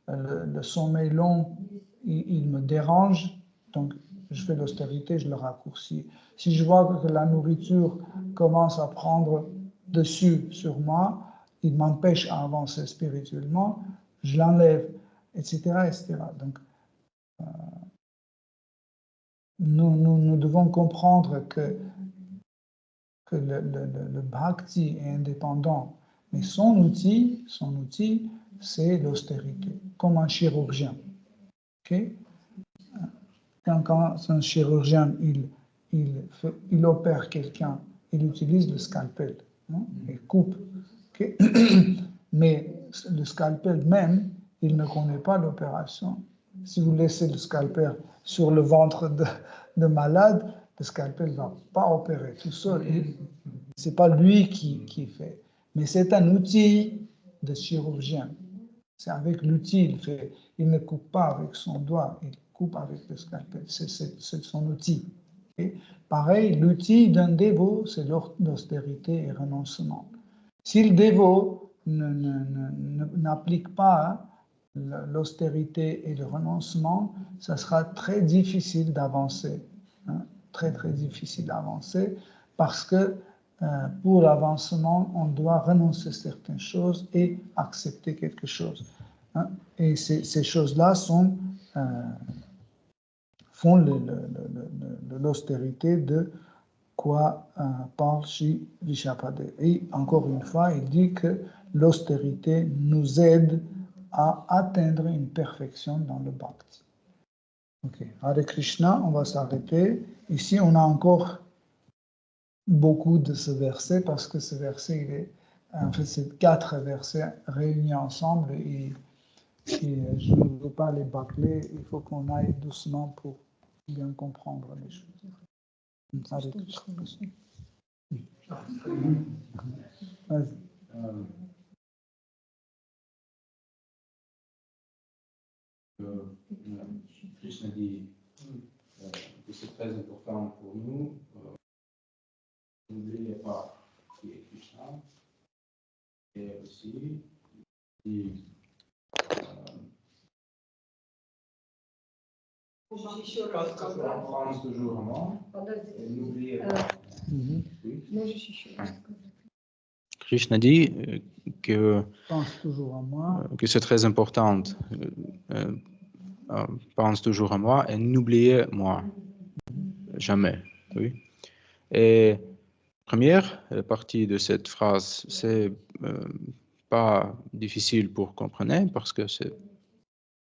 le sommeil long, il me dérange, donc je fais l'austérité, je le raccourcis. Si je vois que la nourriture commence à prendre dessus sur moi, il m'empêche à avancer spirituellement, je l'enlève, etc., etc. Donc, nous devons comprendre que le bhakti est indépendant, mais son outil, c'est l'austérité, comme un chirurgien. Okay? Quand un chirurgien, il opère quelqu'un, il utilise le scalpel, hein, il coupe. Okay? Mais le scalpel même, il ne connaît pas l'opération. Si vous laissez le scalpel sur le ventre de malade, le scalpel ne va pas opérer tout seul. Ce n'est pas lui qui fait. Mais c'est un outil de chirurgien. C'est avec l'outil, il fait. Il ne coupe pas avec son doigt, il coupe avec le scalpel. C'est son outil. Okay? Pareil, l'outil d'un dévot, c'est l'austérité et le renoncement. Si le dévot n'applique pas l'austérité et le renoncement, ça sera très difficile d'avancer. Hein? Très, très difficile d'avancer parce que pour l'avancement, on doit renoncer à certaines choses et accepter quelque chose. Hein? Et ces choses-là font l'austérité de quoi parle Sri Rishabhadeva. Et encore une fois, il dit que l'austérité nous aide à atteindre une perfection dans le bhakti. Ok, Hare Krishna, on va s'arrêter. Ici, on a encore beaucoup de ce verset parce que ce verset, en fait, c'est 4 versets réunis ensemble et je ne veux pas les bâcler. Il faut qu'on aille doucement pour bien comprendre les choses. Hare Krishna. Krishna dit que c'est très important pour nous. N'oubliez pas qui est Krishna. Et aussi, il pense toujours à moi. Et n'oubliez pas. Krishna dit que c'est très important. Pense toujours à moi et n'oubliez moi jamais. Oui. Et première partie de cette phrase, c'est pas difficile pour comprendre parce que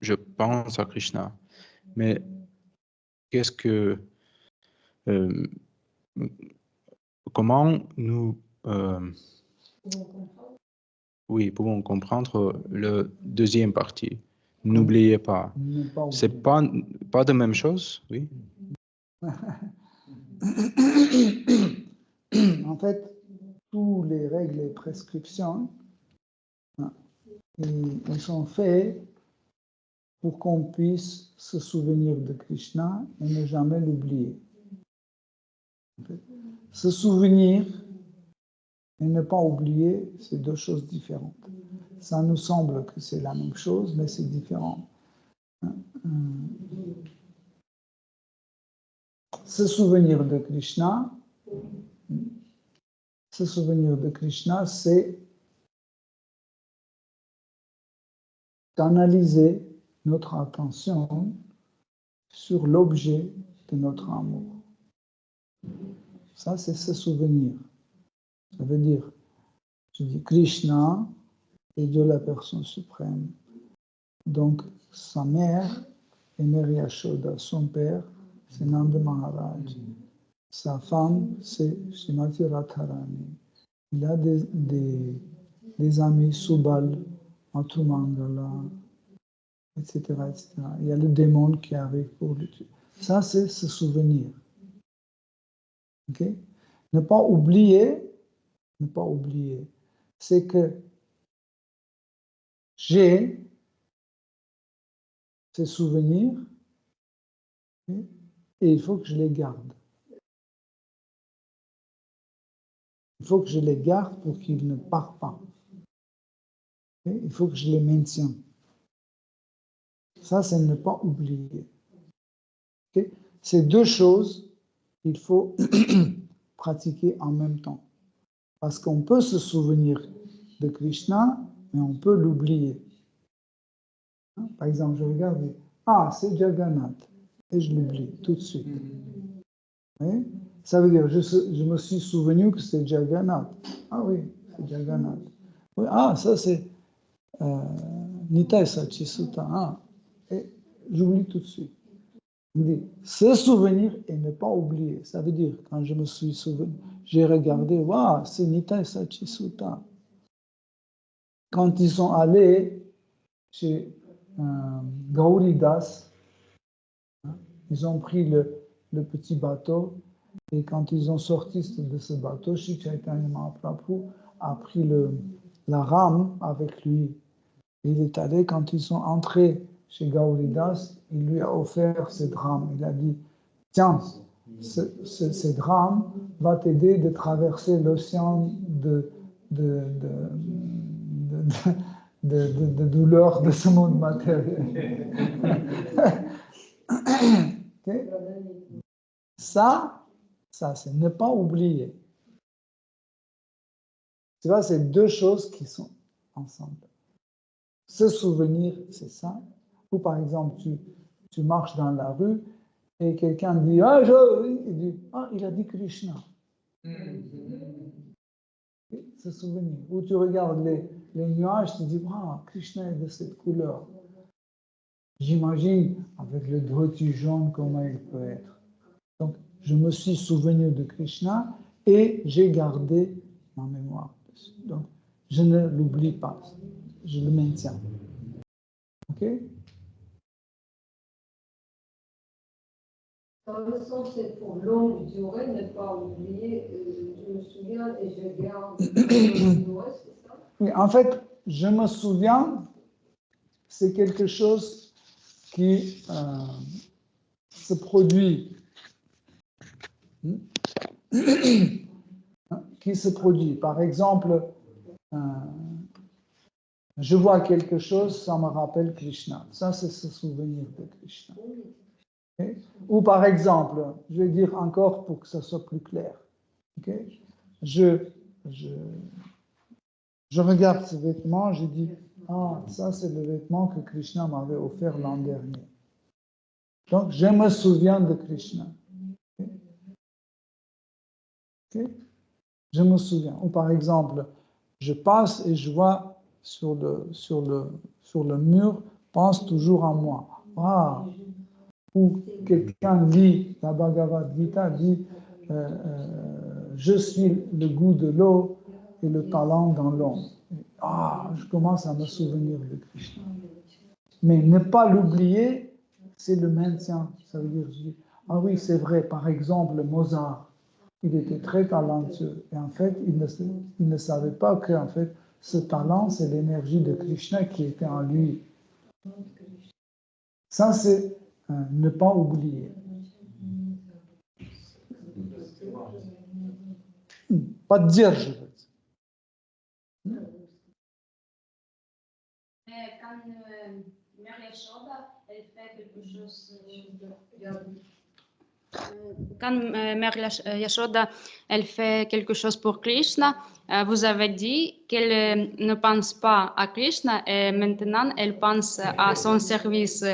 je pense à Krishna. Mais qu'est-ce que comment nous pouvons comprendre le deuxième partie? N'oubliez pas. C'est pas de même chose, oui. En fait, tous les règles et prescriptions, ils sont faits pour qu'on puisse se souvenir de Krishna et ne jamais l'oublier. En fait, se souvenir et ne pas oublier, c'est deux choses différentes. Ça nous semble que c'est la même chose, mais c'est différent. Se souvenir de Krishna, c'est d'analyser notre attention sur l'objet de notre amour. Ça, c'est se souvenir. Ça veut dire, je dis Krishna est Dieu la personne suprême. Donc, sa mère est Mère Yashoda, son père, c'est Nanda Maharaj. Sa femme, c'est Srimati Radharani. Il a des amis, Subal, Mathumangala, etc., etc. Il y a le démon qui arrive pour le tuer. Ça, c'est se souvenir. Okay? Ne pas oublier, c'est que j'ai ces souvenirs, Okay? Et il faut que je les garde. Il faut que je les garde pour qu'ils ne partent pas. Okay? Il faut que je les maintienne. Ça, c'est ne pas oublier. Okay? Ces deux choses, il faut pratiquer en même temps. Parce qu'on peut se souvenir de Krishna, mais on peut l'oublier. Par exemple, je regarde, ah, c'est Jagannath, et je l'oublie tout de suite. Oui? Ça veut dire, je me suis souvenu que c'est Jagannath. Ah oui, c'est Jagannath. Oui, ah, ça c'est Nitai Satchisuta. Ah, et j'oublie tout de suite. Il dit, se souvenir et ne pas oublier. Ça veut dire, quand je me suis souvenu, j'ai regardé, waouh, c'est Nitai Satchisuta. Quand ils sont allés chez Gauridas, ils ont pris le petit bateau et quand ils ont sorti de ce bateau, Shri Chaitanya Mahaprabhu a pris la rame avec lui. Et il est allé, quand ils sont entrés chez Gauridas, il lui a offert cette rame. Il a dit, tiens, cette rame va t'aider de traverser l'océan de douleur de ce monde matériel. Okay? Ça, c'est ne pas oublier. Tu vois, c'est deux choses qui sont ensemble. Se souvenir, c'est ça. Ou par exemple, tu marches dans la rue et quelqu'un dit, il a dit Krishna. Se souvenir. Ou tu regardes les nuages, tu dis, ah, Krishna est de cette couleur. J'imagine, avec le dhoti jaune, comment il peut être. Donc, je me suis souvenu de Krishna et j'ai gardé ma mémoire. Donc, je ne l'oublie pas, je le maintiens. OK? Dans le sens, c'est pour longue durée, ne pas oublier, je me souviens et je garde pour longue durée, c'est ça? Oui, en fait, je me souviens, c'est quelque chose qui se produit. Qui se produit. Par exemple, je vois quelque chose, ça me rappelle Krishna. Ça, c'est se souvenir de Krishna. Okay? Ou par exemple, je vais dire encore pour que ça soit plus clair. Okay? Je regarde ce vêtement, je dis, ah, ça c'est le vêtement que Krishna m'avait offert l'an dernier. Donc, je me souviens de Krishna. Okay? Okay? Je me souviens. Ou par exemple, je passe et je vois sur le mur, pense toujours à moi. Ah. Ou quelqu'un lit, la Bhagavad Gita dit, je suis le goût de l'eau et le talent dans l'eau. Ah, je commence à me souvenir de Krishna. Mais ne pas l'oublier, c'est le maintien. Ça veut dire, ah oui, c'est vrai, par exemple, Mozart. Il était très talentueux. Et en fait, il ne savait pas que en fait, ce talent, c'est l'énergie de Krishna qui était en lui. Ça, c'est ne pas oublier. Pas dire, je veux dire. Quand Mère Yashoda, elle fait quelque chose quand Mère Yashoda, elle fait quelque chose pour Krishna, vous avez dit qu'elle ne pense pas à Krishna et maintenant elle pense à son service.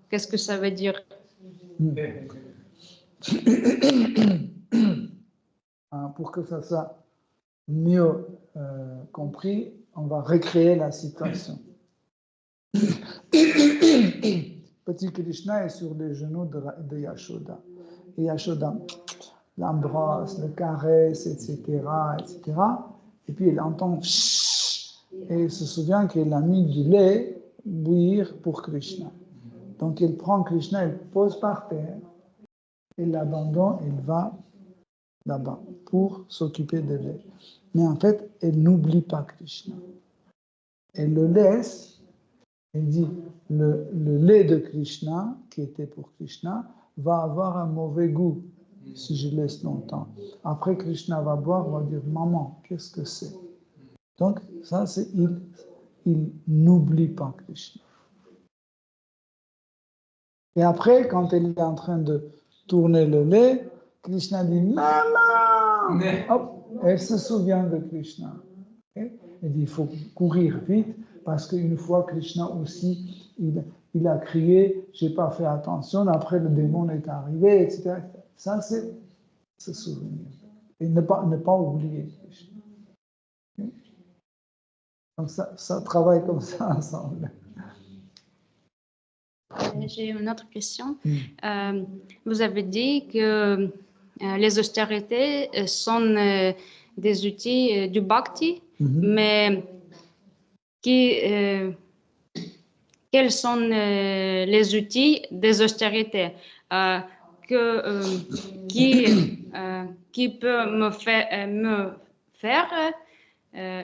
Qu'est-ce que ça veut dire? Pour que ça soit mieux compris, on va recréer la situation. Petit Krishna est sur les genoux de Yashoda. Et Yashoda l'embrasse, le caresse, etc., etc. Et puis elle entend et elle se souvient qu'elle a mis du lait bouillir pour Krishna. Donc elle prend Krishna, elle pose par terre, elle l'abandonne, elle va là-bas pour s'occuper de lait. Mais en fait, elle n'oublie pas Krishna. Elle le laisse Il dit, le lait de Krishna, qui était pour Krishna, va avoir un mauvais goût si je laisse longtemps. Après, Krishna va boire, va dire, maman, qu'est-ce que c'est? Donc, ça, c'est il n'oublie pas Krishna. Et après, quand elle est en train de tourner le lait, Krishna dit, maman! Hop, elle se souvient de Krishna. Okay? Elle dit, il faut courir vite, parce qu'une fois, Krishna aussi, il a crié, j'ai pas fait attention, après le démon est arrivé, etc. Ça, c'est se souvenir. Et ne pas oublier Krishna. Okay? Donc ça travaille comme ça ensemble. J'ai une autre question. Vous avez dit que les austérités sont des outils du bhakti, mais quels sont les outils des austérités qui peut me faire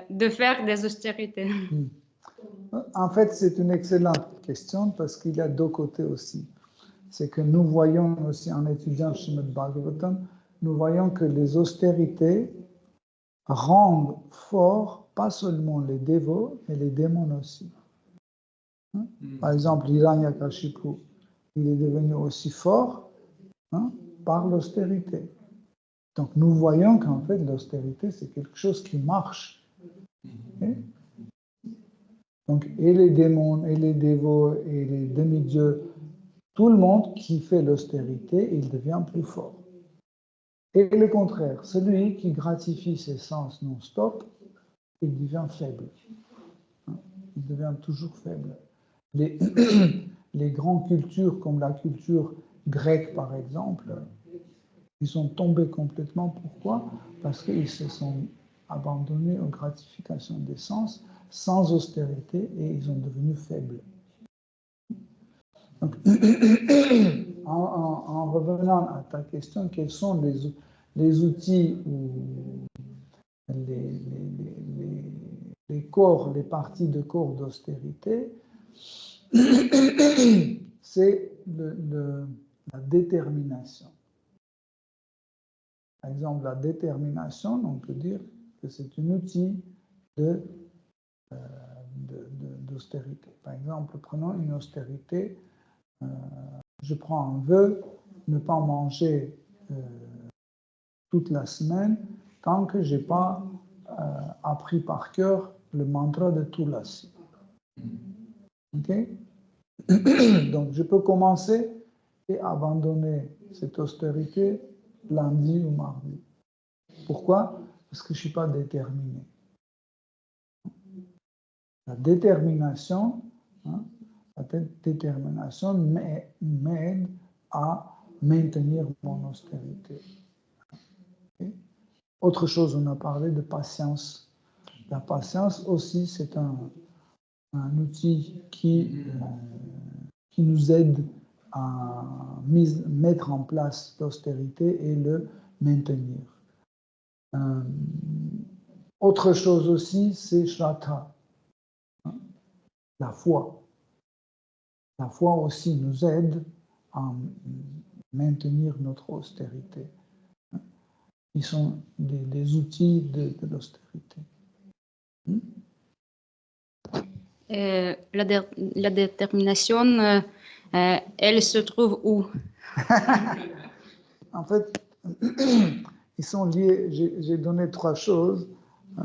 de faire des austérités? En fait, c'est une excellente question parce qu'il y a deux côtés aussi. C'est que nous voyons aussi en étudiant Srimad Bhagavatam, nous voyons que les austérités rendent forts pas seulement les dévots, mais les démons aussi. Par exemple, Hiranyakashipu, il est devenu aussi fort par l'austérité. Donc nous voyons qu'en fait l'austérité c'est quelque chose qui marche. Donc et les démons, et les dévots, et les demi-dieux, tout le monde qui fait l'austérité, il devient plus fort. Et le contraire, celui qui gratifie ses sens non-stop, il devient faible. Il devient toujours faible. Les grandes cultures, comme la culture grecque par exemple, ils sont tombés complètement. Pourquoi? Parce qu'ils se sont abandonnés aux gratifications des sens, sans austérité, et ils sont devenus faibles. Donc, en revenant à ta question, quels sont les outils ou les corps, les parties de corps d'austérité? C'est la détermination. Par exemple, la détermination, on peut dire que c'est un outil d'austérité. Par exemple, prenons une austérité. Je prends un vœu, ne pas manger toute la semaine tant que je n'ai pas appris par cœur le mantra de Tulasi. Ok? Donc, je peux commencer et abandonner cette austérité lundi ou mardi. Pourquoi? Parce que je ne suis pas déterminé. La détermination m'aide à maintenir mon austérité. Okay? Autre chose, on a parlé de patience. La patience aussi, c'est un outil qui nous aide à mettre en place l'austérité et le maintenir. Autre chose aussi, c'est Shraddha, la foi. La foi aussi nous aide à maintenir notre austérité. Ils sont des outils de l'austérité. La détermination, elle se trouve où? En fait, ils sont liés. J'ai donné trois choses.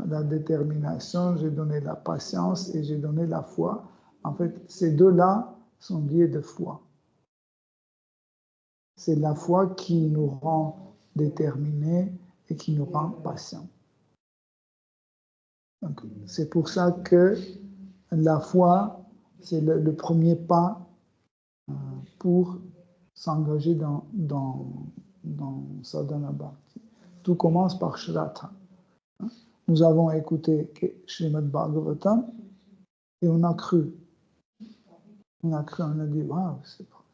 La détermination, j'ai donné la patience et j'ai donné la foi. En fait, ces deux-là sont liés de foi. C'est la foi qui nous rend déterminés et qui nous rend patients. Donc, c'est pour ça que la foi, c'est le premier pas pour s'engager dans Sadhana Bhakti. Tout commence par Shraddha. Nous avons écouté Srimad Bhagavatam et on a cru. On a dit, wow,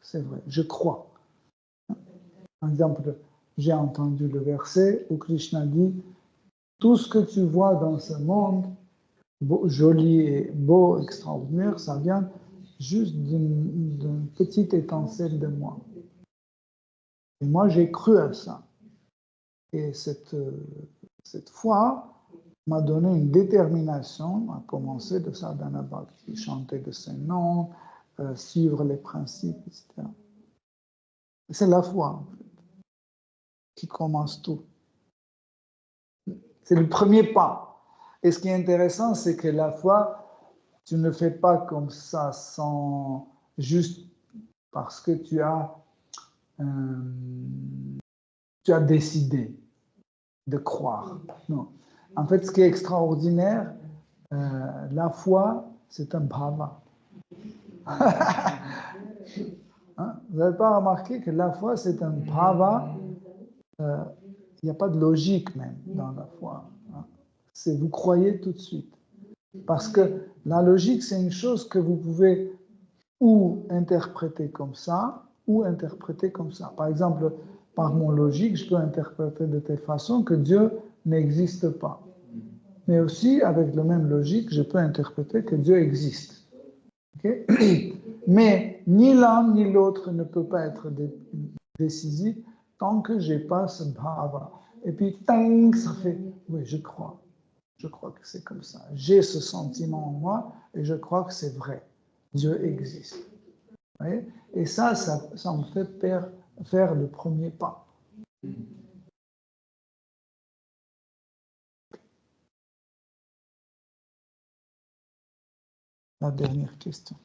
c'est vrai, je crois. Par exemple, j'ai entendu le verset où Krishna dit, tout ce que tu vois dans ce monde, joli et beau, extraordinaire, ça vient juste d'une petite étincelle de moi. Et moi, j'ai cru à ça. Et cette foi m'a donné une détermination à commencer de sadhana bhakti, chanter de ses noms, suivre les principes, etc. C'est la foi, en fait, qui commence tout. C'est le premier pas. Et ce qui est intéressant, c'est que la foi, tu ne fais pas comme ça sans juste parce que tu as décidé de croire. Non. En fait, ce qui est extraordinaire, la foi, c'est un bhava. Hein? Vous n'avez pas remarqué que la foi, c'est un bhava. Il n'y a pas de logique même dans la foi. Hein? C'est vous croyez tout de suite. Parce que la logique, c'est une chose que vous pouvez ou interpréter comme ça, ou interpréter comme ça. Par exemple, par mon logique, je peux interpréter de telle façon que Dieu n'existe pas. Mais aussi, avec la même logique, je peux interpréter que Dieu existe. Okay? Mais ni l'un ni l'autre ne peut pas être décisif tant que je n'ai pas ce bhava. Et puis, tang, ça fait, oui, je crois. Je crois que c'est comme ça. J'ai ce sentiment en moi et je crois que c'est vrai. Dieu existe. Vous voyez? Et ça me fait faire le premier pas. La dernière question.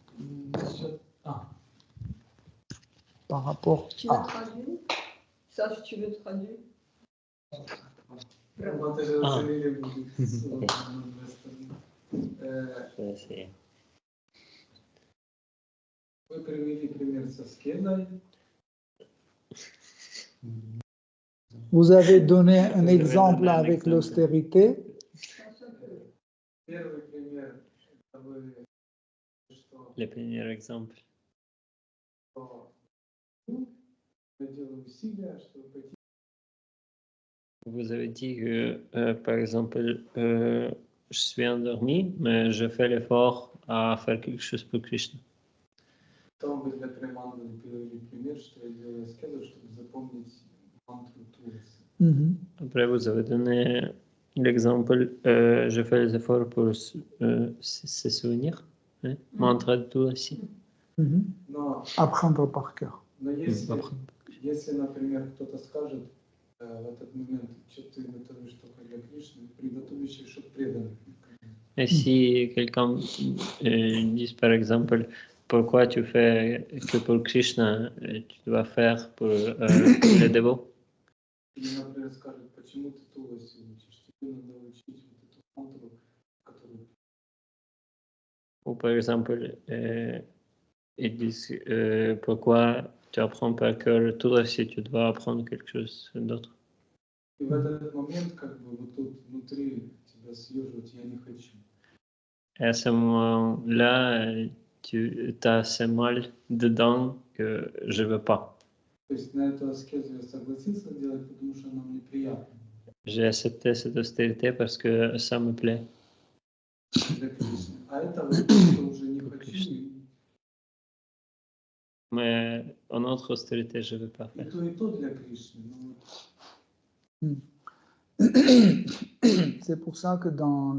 Par rapport Tu veux à... traduire? Ça, tu veux traduire? Вы привели пример со скедой. Vous avez donné un exemple avec l'austérité. Первый пример, это вы, что Le premier exemple. я делаю усилия, чтобы пойти. Vous avez dit que, par exemple, je suis endormi, mais je fais l'effort à faire quelque chose pour Krishna. Потом вы для Приманды привели пример, что я делаю аскезу, чтобы запомнить мантру Туласи. Après, vous avez donné l'exemple, je fais les efforts pour se souvenir. Hein? Mantra de Tulasi. Но, Apprendre par cœur. но если, например, кто-то скажет в этот момент, что ты готовишь только для Кришны, приготовишь еще преданных. Et si quelqu'un dit, par exemple, pourquoi tu fais que pour Krishna, tu dois faire pour les dévots. Или, например, скажет, почему ты Туласи учишь, тебе надо учить вот эту мантру, которую... Ou par exemple, ils disent pourquoi tu apprends par cœur tout si tu dois apprendre quelque chose d'autre. И в этот момент, как бы, вот тут внутри тебя съеживать я не хочу. Et à ce moment-là, tu as ce mal dedans que je ne veux pas. То есть на эту аскезу я согласился делать, потому что она мне приятна. J'ai accepté cette austérité parce que ça me plaît. Для Кришны. А это вот что уже не хочу. Mais en autre austérité, je ne veux pas И faire. то для Кришны. Но вот... C'est pour ça que dans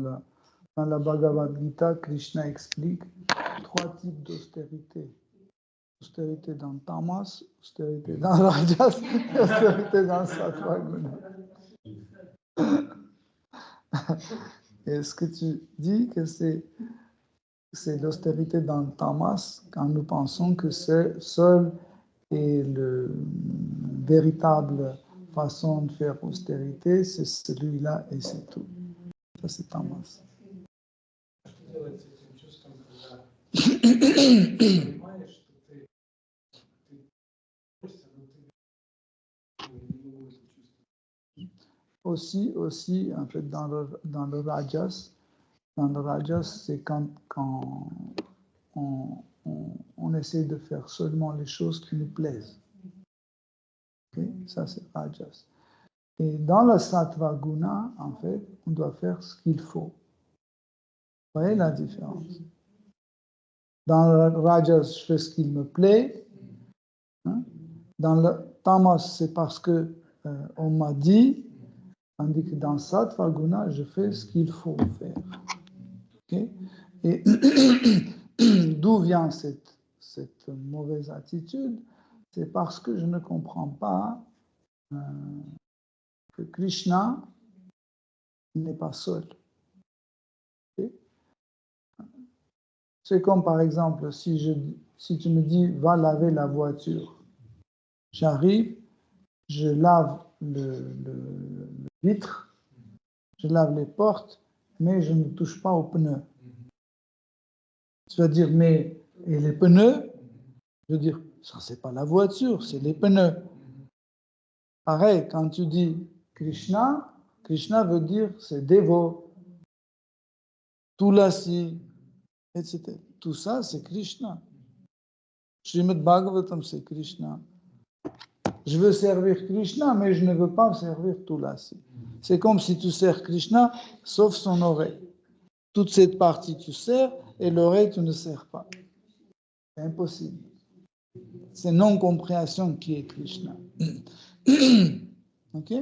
la Bhagavad Gita, Krishna explique 3 types d'austérité. Austérité dans Tamas, austérité dans Rajas, et austérité dans Sattva Guna. Est-ce que tu dis que c'est l'austérité dans Tamas quand nous pensons que c'est seul et le véritable façon de faire austérité, c'est celui-là et c'est tout. Ça, c'est Tamas. Что делать с этим чувством, когда ты понимаешь, что ты борешься, но ты не могу это чувствовать. Aussi, en fait, dans le Rajas, c'est quand on essaie de faire seulement les choses qui nous plaisent. Okay? Ça, c'est Rajas. Et dans le Sattva Guna, en fait, on doit faire ce qu'il faut. Vous voyez la différence? Dans le Rajas, je fais ce qu'il me plaît. Hein. Dans le Tamas, c'est parce que on m'a dit, tandis que dans Sattva Guna, je fais ce qu'il faut faire. Okay? Et d'où vient cette mauvaise attitude? C'est parce que je ne comprends pas que Krishna n'est pas seul. Okay? C'est comme par exemple, si tu me dis, va laver la voiture, j'arrive, je lave le vitre, je lave les portes, mais je ne touche pas aux pneus. Tu vas dire, mais et les pneus? Je veux dire, ça c'est pas la voiture, c'est les pneus. Pareil, quand tu dis Krishna, Krishna veut dire c'est Devo, Tulasi, etc. Tout ça, c'est Krishna. Srimad Bhagavatam, c'est Krishna. Je veux servir Krishna, mais je ne veux pas servir Tulasi. C'est comme si tu sers Krishna, sauf son oreille. Toute cette partie, tu sers, et l'oreille, tu ne sers pas. C'est impossible. C'est non-compréhension qui est Krishna. Ok?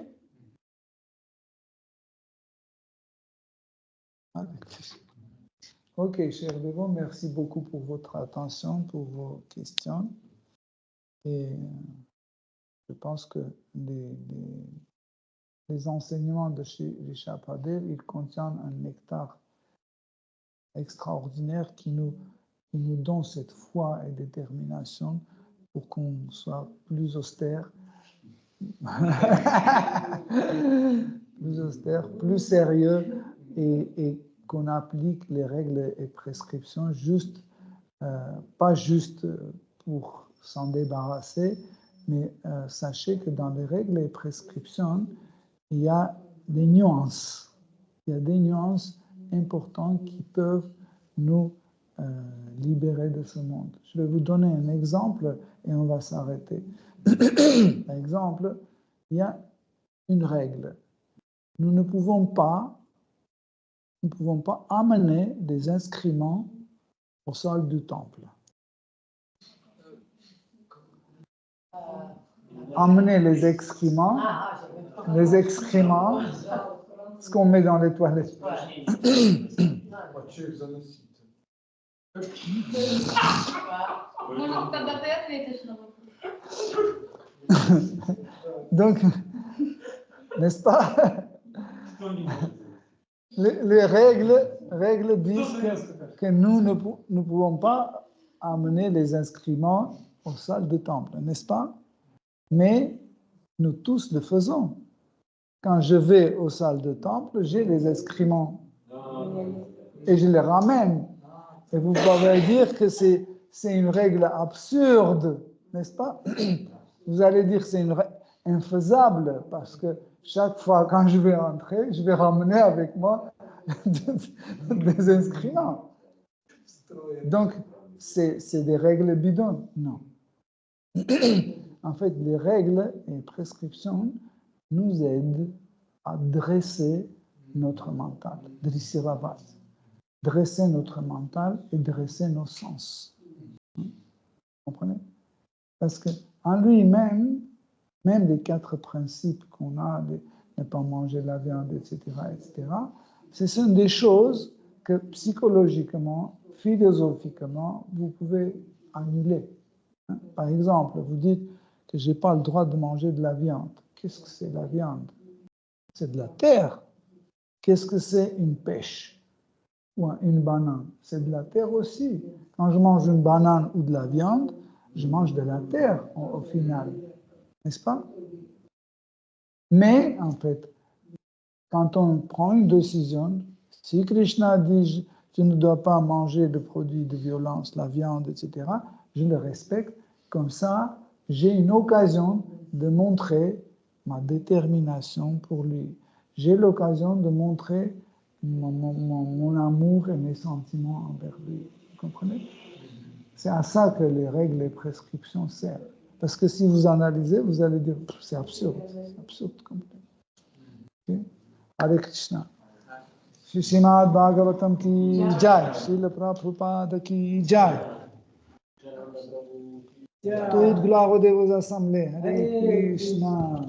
Ok, chers dévots, merci beaucoup pour votre attention, pour vos questions. Et je pense que les enseignements de Rishabhadev, ils contiennent un nectar extraordinaire qui nous donne cette foi et détermination pour qu'on soit plus austère, plus sérieux et qu'on applique les règles et prescriptions juste, pas juste pour s'en débarrasser, mais sachez que dans les règles et prescriptions, il y a des nuances. Il y a des nuances importantes qui peuvent nous libérer de ce monde. Je vais vous donner un exemple et on va s'arrêter. Par exemple, il y a une règle. Nous ne pouvons pas amener des inscriptions au sol du temple. Amener les excréments, ce qu'on met dans les toilettes. Donc, n'est-ce pas? Les règles disent que nous ne pouvons pas amener les inscriptions aux salles de temple, n'est-ce pas? Mais nous tous le faisons. Quand je vais aux salles de temple, j'ai les inscriptions et je les ramène. Et vous pouvez dire que c'est une règle absurde, n'est-ce pas? Vous allez dire que c'est infaisable parce que chaque fois quand je vais entrer, je vais ramener avec moi des inscriptions. Donc, c'est des règles bidons. Non. En fait, les règles et prescriptions nous aident à dresser notre mental, dresser notre mental et dresser nos sens. Vous comprenez? Parce qu'en lui-même, même les 4 principes qu'on a, ne pas manger la viande, etc., ce sont des choses que psychologiquement, philosophiquement, vous pouvez annuler. Par exemple, vous dites que je n'ai pas le droit de manger de la viande. Qu'est-ce que c'est la viande? C'est de la terre. Qu'est-ce que c'est une pêche ou une banane? C'est de la terre aussi. Quand je mange une banane ou de la viande, je mange de la terre au final. N'est-ce pas? Mais, en fait, quand on prend une décision, si Krishna dit tu ne dois pas manger de produits de violence, la viande, etc., je le respecte. Comme ça, j'ai une occasion de montrer ma détermination pour lui. J'ai l'occasion de montrer mon amour et mes sentiments envers lui. Vous comprenez? C'est à ça que les règles et prescriptions servent. Parce que si vous analysez, vous allez dire c'est absurde. C'est absurde complètement. Okay? Hare Krishna. Srimad Bhagavatam ki jai, Srila Prabhupada ki jai. Toute gloire aux assemblées. Hare Krishna.